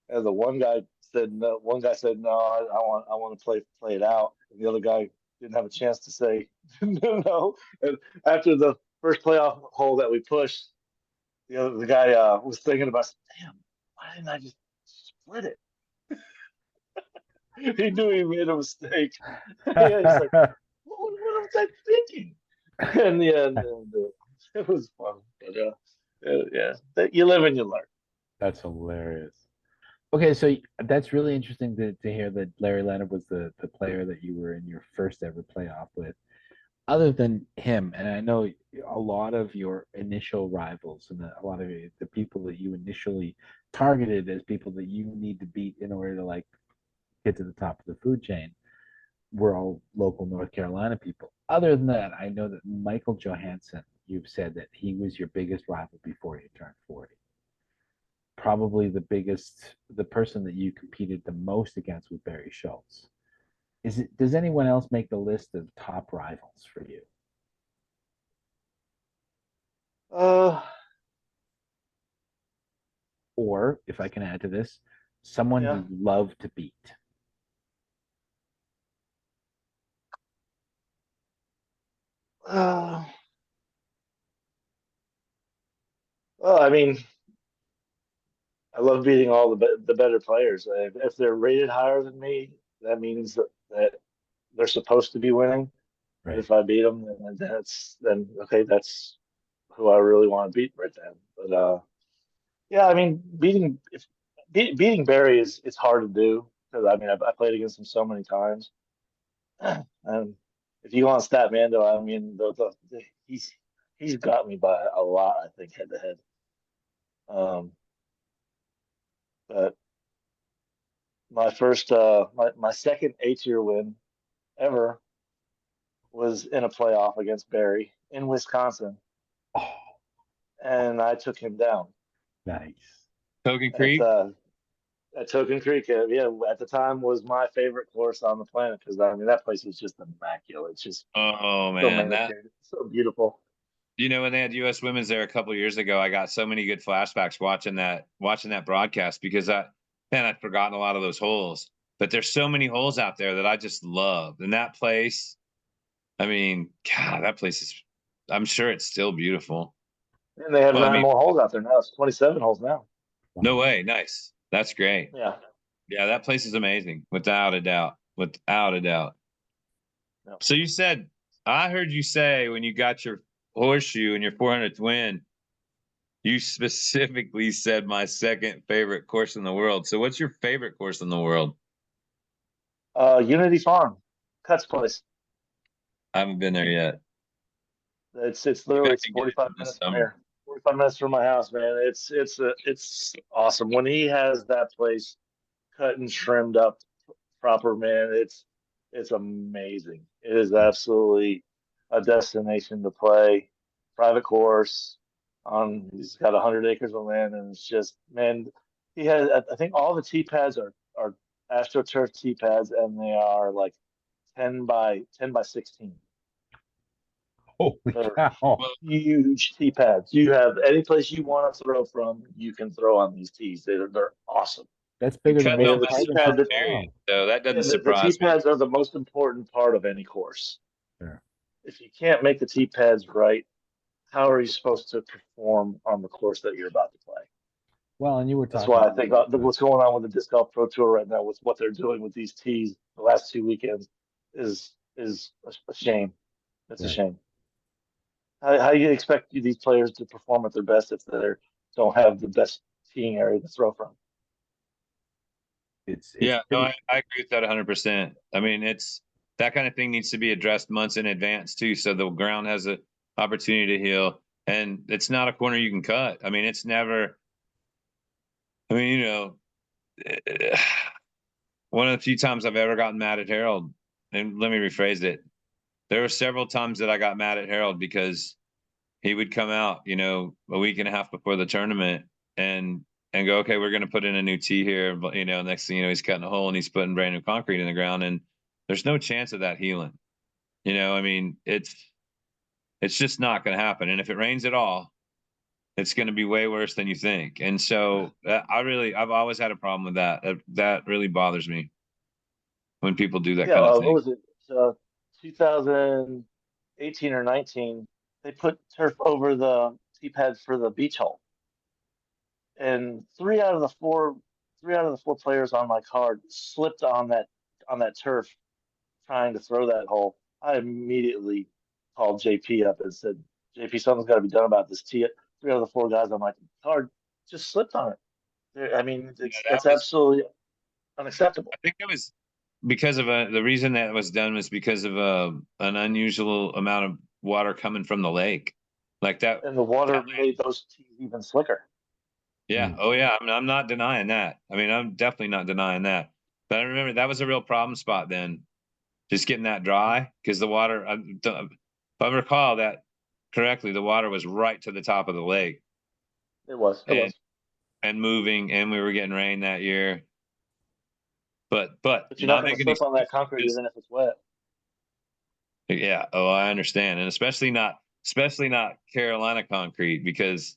And the one guy said no. One guy said no. I want to play it out. And the other guy didn't have a chance to say no. And after the first playoff hole that we pushed, the guy was thinking about, damn, why didn't I just split it? He knew he made a mistake. Yeah, he's like, what was I thinking? And yeah, it was fun. But yeah, you live and you learn. that's hilarious. Okay, so that's really interesting to hear that Larry Leonard was the player that you were in your first ever playoff with. Other than him, and I know a lot of your initial rivals and a lot of the people that you initially targeted as people that you need to beat in order to like get to the top of the food chain were all local North Carolina people. Other than that, I know that Michael Johansson, you've said that he was your biggest rival before you turned 40. Probably the person that you competed the most against was Barry Schultz. Does anyone else make the list of top rivals for you? Uh, Or if I can add to this, someone yeah. you love to beat. Uh, well, I mean, I love beating all the better players. If they're rated higher than me, that means that they're supposed to be winning. And Right. if I beat them, then okay, that's who I really want to beat right then. But yeah, I mean, beating Barry is it's hard to do because I mean I played against him so many times. And if you want Statmando, I mean he's got me by a lot. I think head to head. Um, but my second A-tier win ever was in a playoff against Barry in Wisconsin, Oh, and I took him down nice. Token at Creek? at Token Creek. Yeah, at the time was my favorite course on the planet because I mean that place was just immaculate. It's just Oh, so man. manicured, so beautiful. When they had U.S. Women's there a couple years ago, I got so many good flashbacks watching that broadcast because I'd forgotten a lot of those holes. But there's so many holes out there that I just love. And that place, I mean, God, that place is, I'm sure it's still beautiful. And they have Well, I nine mean, more holes out there now. It's 27 holes now. no Wow. way. Nice. That's great. Yeah. Yeah, that place is amazing, without a doubt. Without a doubt. Yeah. So I heard you say when you got your horseshoe and your 400th win, you specifically said my second favorite course in the world. So what's your favorite course in the world? Unity Farm, Cuts Place. I haven't been there yet. It's Maybe I literally it's can get 45 into this minutes from summer. here. 45 minutes from my house, man. It's awesome. When he has that place cut and trimmed up proper, man, it's amazing. It is absolutely a destination to play. Private course on he's got 100 acres of land and it's just man, he has I think all the tee pads are AstroTurf tee pads, and they are like 10 by 16. Holy They're cow. huge tee pads. You have any place you want to throw from, you can throw on these tees. They're awesome. That's bigger than Cut most off the a tee apartments pad in that- Toronto. so that Yeah, doesn't the tee surprise me. pads are the most important part of any course. Sure. If you can't make the tee pads right, how are you supposed to perform on the course that you're about to play? Well, and you were That's talking why I think what's going on with the Disc Golf Pro Tour right now, with what they're doing with these tees the last 2 weekends, is a shame. It's a Right. shame. How you expect these players to perform at their best if they don't have the best teeing area to throw from? it's Yeah, no, pretty, I agree with that 100%. I mean, it's that kind of thing needs to be addressed months in advance too, so the ground has an opportunity to heal. And it's not a corner you can cut. I mean, it's never. I mean, one of the few times I've ever gotten mad at Harold, and let me rephrase it. There were several times that I got mad at Harold because he would come out, a week and a half before the tournament and go, okay, we're going to put in a new tee here. But, next thing you know, he's cutting a hole and he's putting brand new concrete in the ground. And there's no chance of that healing. I mean, it's just not going to happen. And if it rains at all, it's going to be way worse than you think. And so I've always had a problem with that. That really bothers me when people do that Yeah, kind of what thing. was it? 2018 or 19, they put turf over the tee pads for the beach hole, and three out of the four players on my card slipped on that turf trying to throw that hole. I immediately called JP up and said, JP, something's got to be done about this tee. Three out of the four guys on my card just slipped on it. I mean, that's absolutely unacceptable. I think it was because of the reason that was done was because of an unusual amount of water coming from the lake, like that. And the water made those tees even slicker. Yeah. Oh, yeah. I'm not denying that. I mean, I'm definitely not denying that. But I remember that was a real problem spot then, just getting that dry because the water. If I recall that correctly, the water was right to the top of the lake. It was. And moving, and we were getting rain that year. But you're not going to slip on that concrete even if it's wet. Yeah. Oh, I understand, and especially not Carolina concrete, because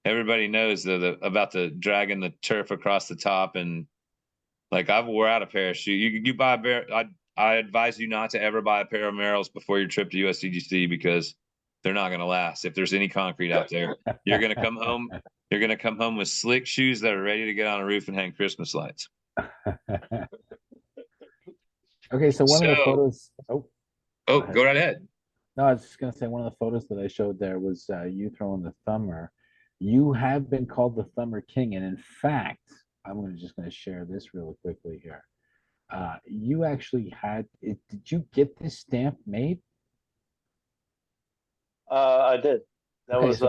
everybody knows about the dragging the turf across the top, and like I've wore out a pair of shoes. You buy a pair. I advise you not to ever buy a pair of Merrells before your trip to USDGC because they're not going to last. If there's any concrete out there, you're going to come home. You're going to come home with slick shoes that are ready to get on a roof and hang Christmas lights. Okay, so one of the photos. Oh, go right ahead. No, I was just gonna say one of the photos that I showed there was you throwing the thumber. You have been called the Thumber King, and in fact, I'm just gonna share this really quickly here. You actually had it. Did you get this stamp made? I did. That Okay, was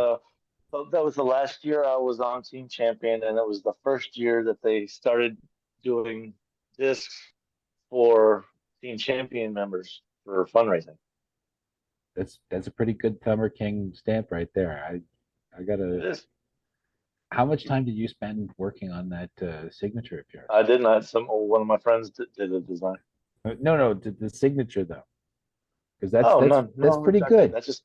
that was the last year I was on Team Champion, and it was the first year that they started doing discs for Team Champion members for fundraising. That's a pretty good Thumber King stamp right there. I It gotta. is. How much time did you spend working on that signature of yours? I did not. One of my friends did the design. No, the signature though, because that's pretty not good. That's just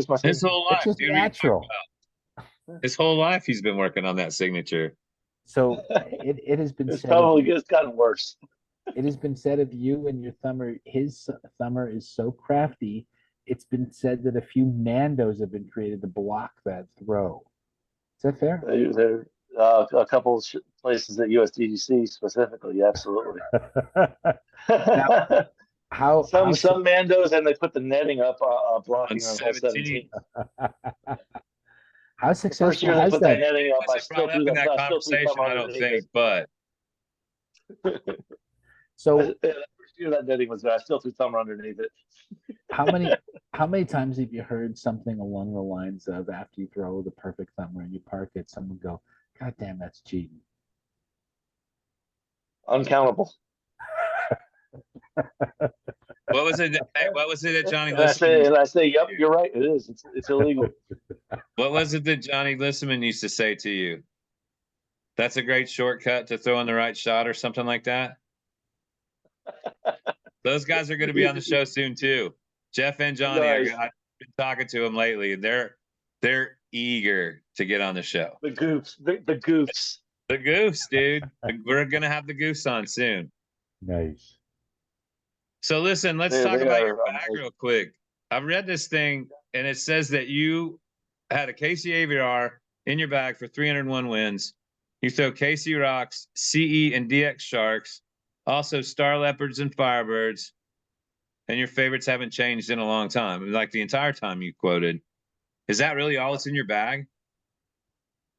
my His signature. whole It's life, just dude, what are you talking natural. about? His whole life, he's been working on that signature. So it has been It's said. it's gotten worse. It has been said of you and your thumber. His thumber is so crafty. It's been said that a few Mandos have been created to block that throw. Is that fair? There a couple places at USDGC specifically, absolutely. Now, how some Mandos, and they put the netting up blocking on hole 17. How The successful first year they has put that netting up, I still threw that conversation. I don't think, but so the first year that netting was there, I still threw thumber underneath it. how many times have you heard something along the lines of after you throw the perfect thumber and you park it, someone go, "God damn, that's cheating"? Uncountable. what was it that Johnny And I say, yep, you're right. It is. It's illegal. What was it that Johnny Lissaman used to say to you? That's a great shortcut to throwing the right shot or something like that? Those guys are going to be on the show soon too. Jeff and Johnny, Nice. I've been talking to them lately. They're eager to get on the show. The goofs, the goofs. The goose, dude. We're gonna have the goose on soon. Nice. So listen, let's They- talk they about are your bag amazing. real quick. I've read this thing, and it says that you had a KC AVR in your bag for 301 wins. You throw KC Rocks, CE, and DX Sharks, also Star Leopards and Firebirds, and your favorites haven't changed in a long time, like the entire time you quoted. Is that really all that's in your bag?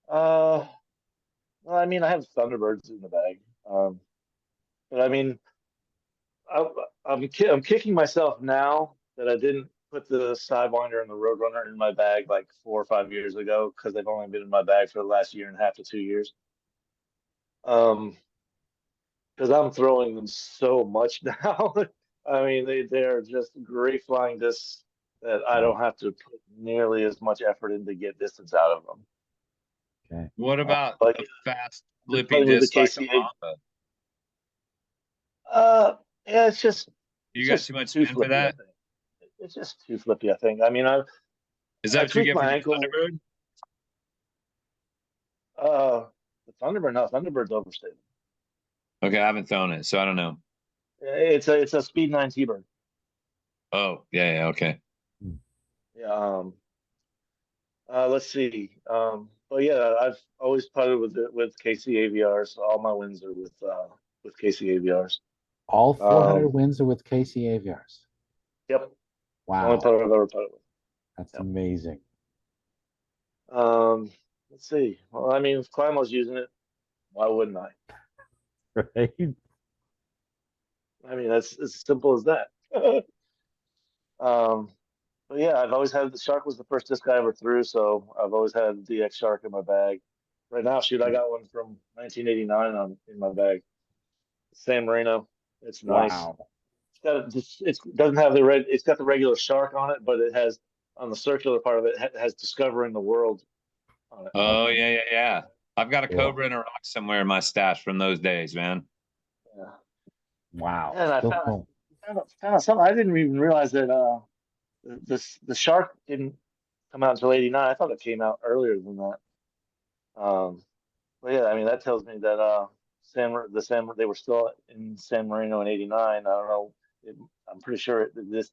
Well, I mean, I have Thunderbirds in the bag. But I mean, I, I'm kicking myself now that I didn't put the Sidewinder and the Roadrunner in my bag like 4 or 5 years ago because they've only been in my bag for the last year and a half to 2 years. Because I'm throwing them so much now. I mean, they're just great flying discs that I don't have to put nearly as much effort in to get distance out of them. Okay. What about But a fast been flippy playing with the disc like the KCA. Mamba? Yeah, it's just You got too much spin for flippy, I that? think. It's just too flippy, I think. I mean, Is that I what you tweaked get from my your ankle. Thunderbird? The Thunderbird, no, Thunderbird's overstated. Okay, I haven't thrown it, so I don't know. It's a Speed 9 T-Bird. Oh, yeah, okay. Yeah. Let's see. But yeah, I've always putted with KC AVRs. So all my wins are with KC AVRs. All 400 Um, wins are with KC AVRs. Yep. It's the only Wow. putter I've ever putted with. That's Yep. amazing. Let's see. Well, I mean, if Climo's using it, why wouldn't I? Right? I mean, that's as simple as that. But yeah, I've always had the Shark was the first disc I ever threw, so I've always had DX Shark in my bag. Right now, shoot, I got one from 1989 in my bag. San Marino. It's nice. Wow. It doesn't have the red. It's got the regular Shark on it, but it has on the circular part of it has discovering the world on it. Oh, yeah. I've got a Cool. Cobra and a Rock somewhere in my stash from those days, man. Yeah. Wow. And I So found, cool. found out something I didn't even realize that the Shark didn't come out until '89. I thought it came out earlier than that. But yeah, I mean that tells me that they were still in San Marino in '89. I don't know. I'm pretty sure this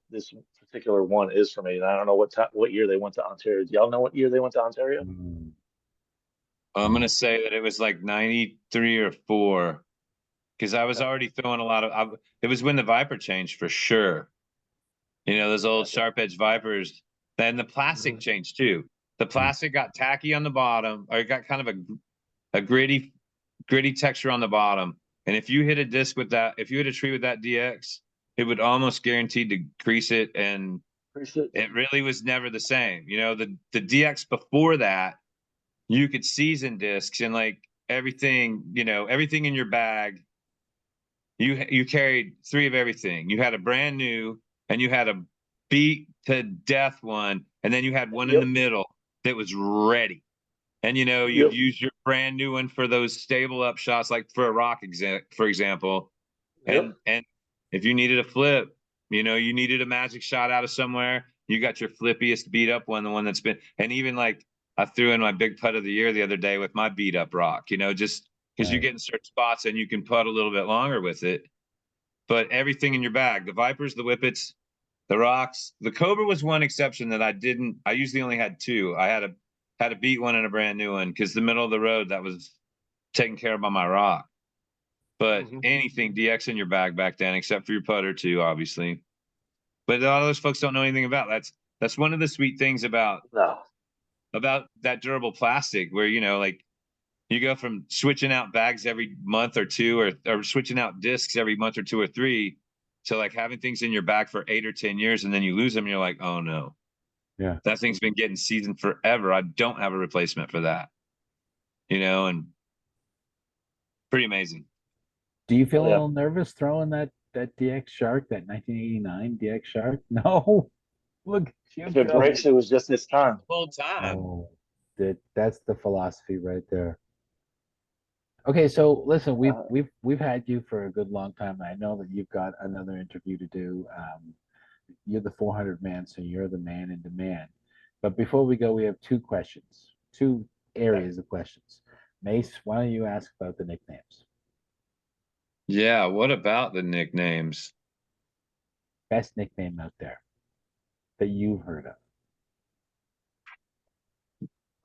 particular one is from '89. I don't know what year they went to Ontario. Do y'all know what year they went to Ontario? Mm. I'm gonna say that it was like 93 or 4, because I was already throwing a lot of. It was when the Viper changed for sure. You know, those old sharp edge Vipers. Then the plastic changed too. The plastic got tacky on the bottom, or it got kind of a gritty texture on the bottom. And if you hit a disc with that, if you hit a tree with that DX, it would almost guaranteed to crease it, and it really was never the same. You know, the DX before that, you could season discs and like everything, you know, everything in your bag. You carried 3 of everything. You had a brand new, and you had a beat to death one, and then you had one in the middle that was ready. And you know, you'd use your brand new one for those stable up shots, like for a rock for example. And if you needed a flip, you know, you needed a magic shot out of somewhere, you got your flippiest beat up one, the one that's been. And even like I threw in my big putt of the year the other day with my beat up rock, you know, just because you get in certain spots and you can putt a little bit longer with it. But everything in your bag, the Vipers, the Whippets, the Rocks, the Cobra was one exception that I usually only had 2. I had a beat one and a brand new one, because the middle of the road, that was taken care of by my rock. But anything DX in your bag back then, except for your putter too, obviously. But a lot of those folks don't know anything about that's one of the sweet things about that durable plastic, where, you know, like you go from switching out bags every month or 2, or switching out discs every month or 2 or 3, to like having things in your bag for 8 or 10 years, and then you lose them and you're like, oh no. Yeah. That thing's been getting seasoned forever. I don't have a replacement for that. You know, and pretty amazing. Do you feel a little nervous throwing that DX Shark, that 1989 DX Shark? No. Look, if it breaks, it was just this time. Full time. Oh, that's the philosophy right there. Okay, so listen, we've Uh, we've we've had you for a good long time. I know that you've got another interview to do. You're the 400 man, so you're the man in demand. But before we go, we have two questions, two areas of questions. Mace, why don't you ask about the nicknames? Yeah, what about the nicknames? Best nickname out there that you've heard of.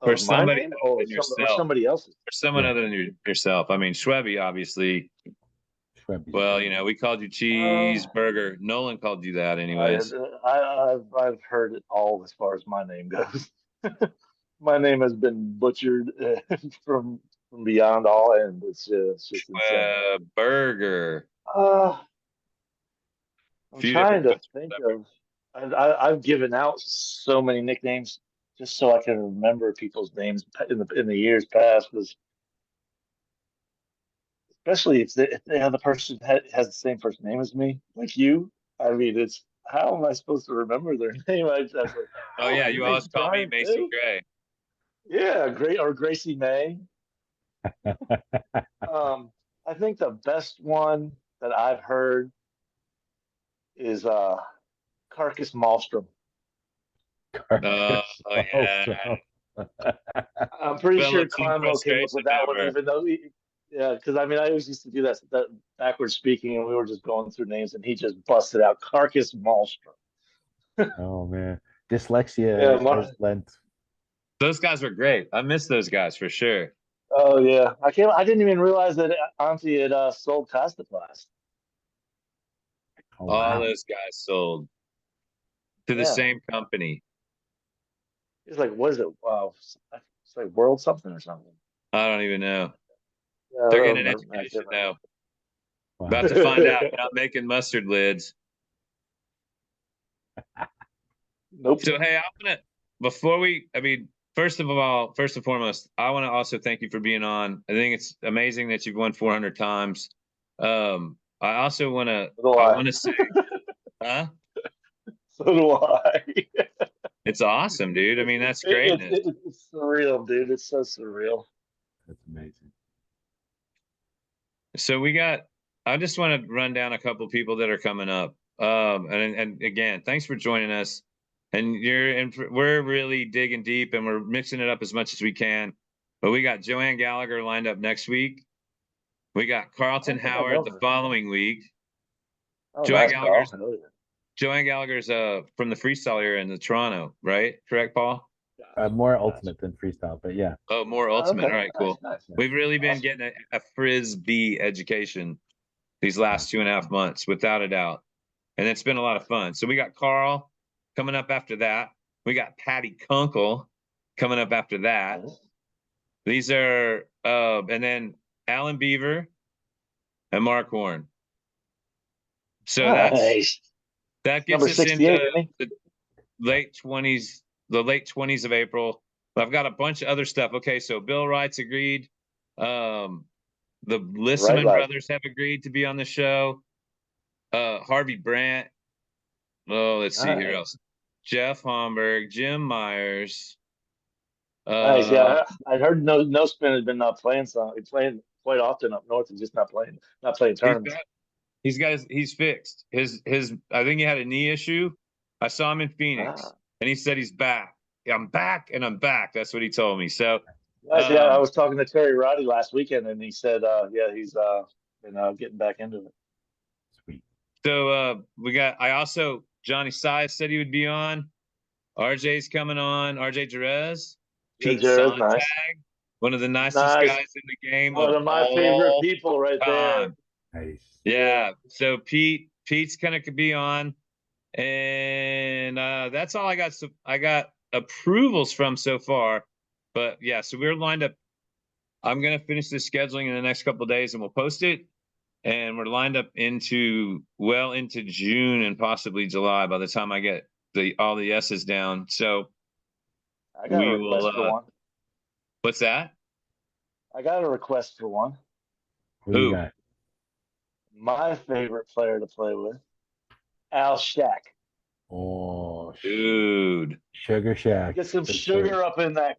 For of my somebody name other than or yourself. somebody else's? For someone Yeah, other than yourself. I mean, Schwebby, obviously. Schwebby's Well, great. we called you Uh, cheeseburger. Nolan called you that I, anyways. I've heard it all as far as my name goes. My name has been butchered from from beyond all ends. It's just insane. Burger. Uh, I'm Few trying different to butchers think ever. of. I've given out so many nicknames just so I can remember people's names in the years past. Because especially if the other person has the same first name as me, like you. I mean, it's how am I supposed to remember their name? I was like, Oh oh, yeah, his you name's always call me Brian Macy too. Gray. Yeah, great or Gracie May. Um, I think the best one that I've heard is Carcass Maelstrom. Carcass Oh yeah. Maelstrom. I'm pretty sure Phillips and Climo came up frustration with that one, ever. even though yeah, because I mean, I always used to do that backwards speaking, and we were just going through names, and he just busted out Carcass Maelstrom. Oh man, Yeah, dyslexia has lent. Those guys were great. I miss those guys for sure. oh yeah, I didn't even realize that Auntie had sold Costaplast. Oh All wow. those guys sold to the Yeah, same company. it's like, what is it? Wow, it's like World something or something. I don't even know. Yeah, I They're don't getting an remember. I education can't now. Wow. About to find out you're not making mustard lids. Nope. So hey, I want to before I mean, first and foremost, I want to also thank you for being on. I think it's amazing that you've won 400 times. I also So do I I. want to say, huh? So do I. It's awesome, dude. I mean, that's greatness. It's surreal, dude. It's so surreal. That's amazing. So I just want to run down a couple people that are coming up. And again, thanks for joining us. And we're really digging deep and we're mixing it up as much as we can. But we got Joanne Gallagher lined up next week. We got I Carlton don't think I Howard know the her. following week. Oh, Joanne nice, Carl. Gallagher's Hell yeah. Joanne Gallagher's from the freestyle area in the Toronto, right? Correct, Paul? Gotcha. More Gotcha. ultimate than freestyle, but yeah. Oh, more Oh, ultimate. okay. All right, Nice, cool. nice. Yeah. We've really been Awesome. getting a frisbee education these Yeah. last 2.5 months, without a doubt. And it's been a lot of fun. So we got Carl coming up after that. We got Patty Kunkel coming up after that. Nice. These are and then Alan Beaver and Mark Horn. So Nice. that gets Number us into 68, isn't he? the late 20s of April. But I've got a bunch of other stuff. Okay, so Bill Wright's agreed. The Right, Lissaman right. brothers have agreed to be on the show. Harvey Brandt. Oh, let's see here Nice. else. Jeff Homburg, Jim Myers. Nice. Uh, Yeah, I heard no spin has been not playing some. He's playing quite often up north. He's just not playing he's tournaments. got he's fixed. His I think he had a knee issue. I saw him in Phoenix Ah, and he said he's back. Yeah, I'm back and I'm back. That's what he told me. So nice. Yeah, I um was talking to Terry Roddy last weekend, and he said, yeah, he's been getting back into it. Sweet. we got I also Johnny Sias said he would be on. RJ's coming on, RJ Jerez, Yeah, Pete Jared's Sontag, nice. one of the nicest Nice. guys in the game One of of my favorite all people right there. time. Nice. Yeah. Yeah. So Pete's gonna be on, and that's all I got. So I got approvals from so far, but yeah. So we're lined up. I'm gonna finish this scheduling in the next couple of days, and we'll post it. And we're lined up into June and possibly July by the time I get all the yeses down. So I got a we will. request for one. What's that? I got a request for one. Who do you Who? got? My favorite player to play with, Al Shack. Oh, Dude. Sugar Shack. Get some Good sir. sugar up in that.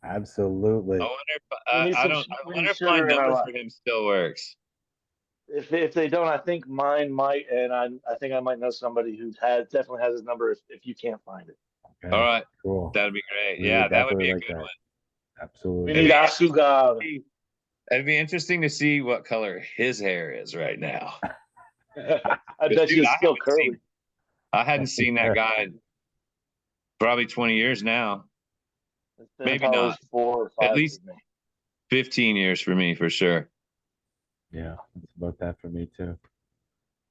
Absolutely. I wonder if We need I some. don't. I We need wonder if my sugar in our number life. for him still works. If they don't, I think mine might, and I think I might know somebody who definitely has his number. If you can't find it, All Okay. right, Cool. that'd be great. We would Yeah, that would be definitely a like good that. one. we Absolutely. need asugar. It'd be interesting to see what color his hair is right now. I 'Cause, bet dude, you it's still curly. I hadn't seen that guy in probably 20 years now. It's been Maybe probably not. 4 or 5 At for least me. 15 years for me, for sure. Yeah, it's about that for me too.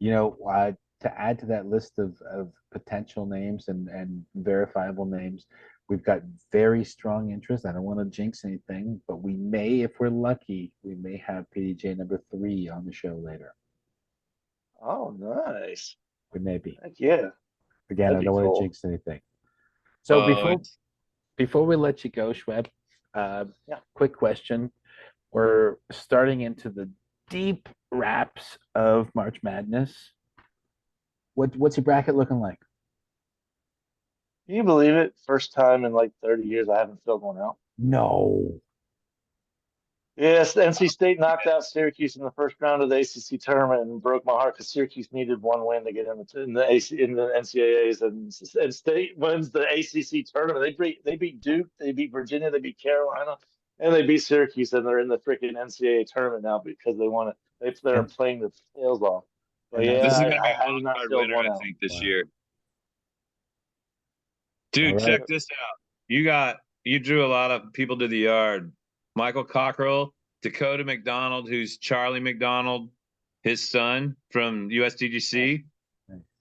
To add to that list of potential names and verifiable names, we've got very strong interest. I don't want to jinx anything, but we may, if we're lucky, we may have PDJ number 3 on the show later. Oh, nice. We may be. Heck yeah, Again, that'd I be don't want to cool. jinx anything. So Oh, before we let you go, Schweb, Yeah. quick question. We're starting into the deep wraps of March Madness. What's your bracket looking like? Can you believe it? First time in like 30 years I haven't filled one out. No. Yes, NC State knocked out Syracuse in the first round of the ACC tournament and broke my heart because Syracuse needed one win to get in the NCAAs, and State wins the ACC tournament. They beat Duke, they beat Virginia, they beat Carolina, and they beat Syracuse, and they're in the freaking NCAA tournament now because they won it. They're And playing the tails off. But and that's this yeah, is the gonna be I a have wild not card filled winner, one I out. think, this wow. year. All Dude, right. check this out. You drew a lot of people to the yard. Michael Cockrell, Dakota McDonald, who's Charlie McDonald, his son from USDGC.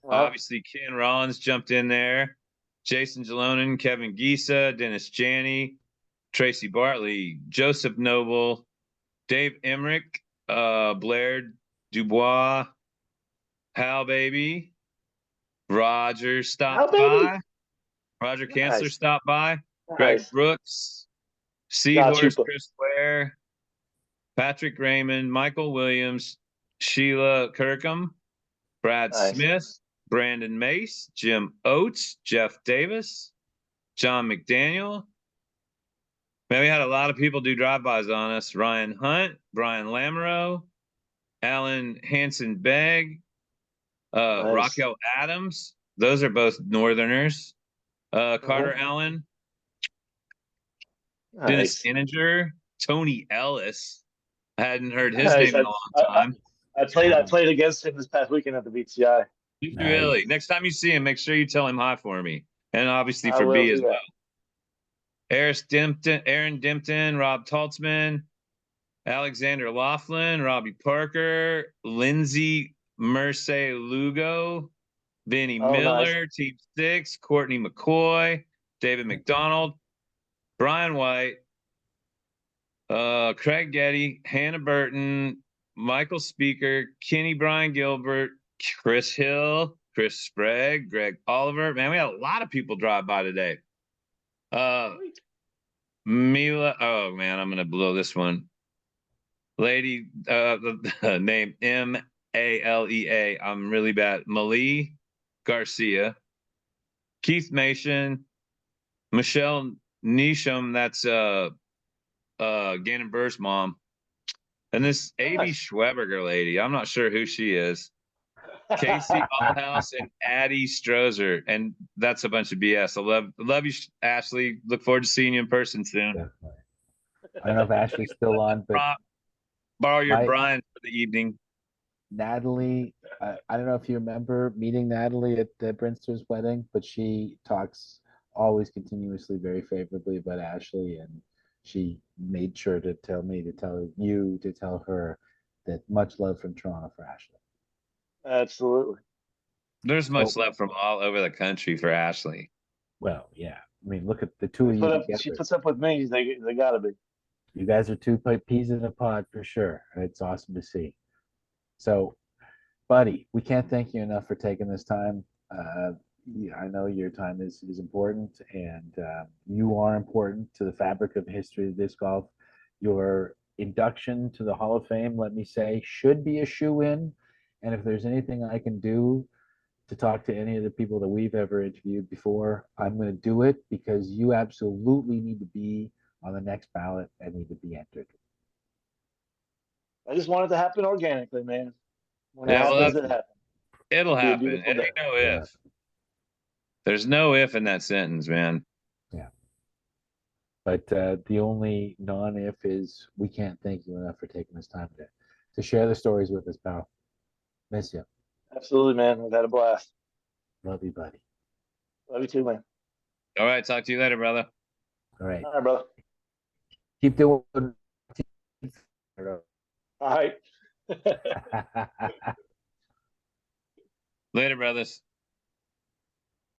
Well, Obviously, Ken Rollins jumped in there. Jason Jalonen, Kevin Gisa, Dennis Janney, Tracy Bartley, Joseph Noble, Dave Emmerich, Blair Dubois, Hal Baby, Roger how stopped baby? by. Roger Kanzler Nice, stopped by. Greg nice. Brooks, Got you. Seahorse, Chris Ware, Patrick Raymond, Michael Williams, Sheila Kirkham, Brad Nice. Smith, Brandon Mace, Jim Oates, Jeff Davis, John McDaniel. Man, we had a lot of people do drive-bys on us. Ryan Hunt, Brian Lamoureux, Alan Hanson Begg, Nice. Raquel Adams. Those are both Northerners. Carter Mhm. Allen, Dennis Nice. Inninger, Tony Ellis. I hadn't heard his Nice. name in a long I, time. I played against him this past weekend at the BTI. Did you Nice. really? Next time you see him, make sure you tell him hi for me. And obviously I for will B do as well. that. Aaron Dimpton, Rob Taltzman, Alexander Laughlin, Robbie Parker, Lindsay Merce Lugo, Vinny Oh, nice. Miller, Team Six, Courtney McCoy, David McDonald, Brian White, Craig Getty, Hannah Burton, Michael Speaker, Kenny Brian Gilbert, Chris Hill, Chris Sprague, Greg Oliver. Man, we had a lot of people drive by today. Sweet. Mila, oh man, I'm gonna blow this one. Lady, the name Malea. I'm really bad. Malie Garcia, Keith Mason, Michelle Nisham. That's Gannon Burr's mom, and this A.B. Nice. Schweberger lady. I'm not sure who she is. Casey Allhouse and Addie Strozer, and that's a bunch of BS. I love you, Ashley. Look forward to seeing you in person soon. Definitely. I don't know if Ashley's still on, but Borrow your my Brian for the evening. Natalie, I don't know if you remember meeting Natalie at Brinster's wedding, but she talks always continuously very favorably about Ashley, and she made sure to tell me to tell you to tell her that much love from Toronto for Ashley. Absolutely. There's much So, love from all over the country for Ashley. well, yeah. I mean, look at the two of you She together. puts up with me. They gotta be. You guys are two peas in a pod for sure. And it's awesome to see. So, buddy, we can't thank you enough for taking this time. I know your time is important, and you are important to the fabric of history of disc golf. Your induction to the Hall of Fame, let me say, should be a shoe in. And if there's anything I can do to talk to any of the people that we've ever interviewed before, I'm going to do it because you absolutely need to be on the next ballot and need to be entered. I just want it to happen organically, man. When it Yeah, well, happens, that's- it happens. It'll It'll be a happen. beautiful It day. ain't no Yeah. if. There's no if in that sentence, man. But the only non-if is we can't thank you enough for taking this time to share the stories with us, pal. Miss you. Absolutely, man. We've had a blast. Love you, buddy. Love you too, man. All right, talk to you later, brother. All right. All right, brother. Keep doing. All right. Later, brothers.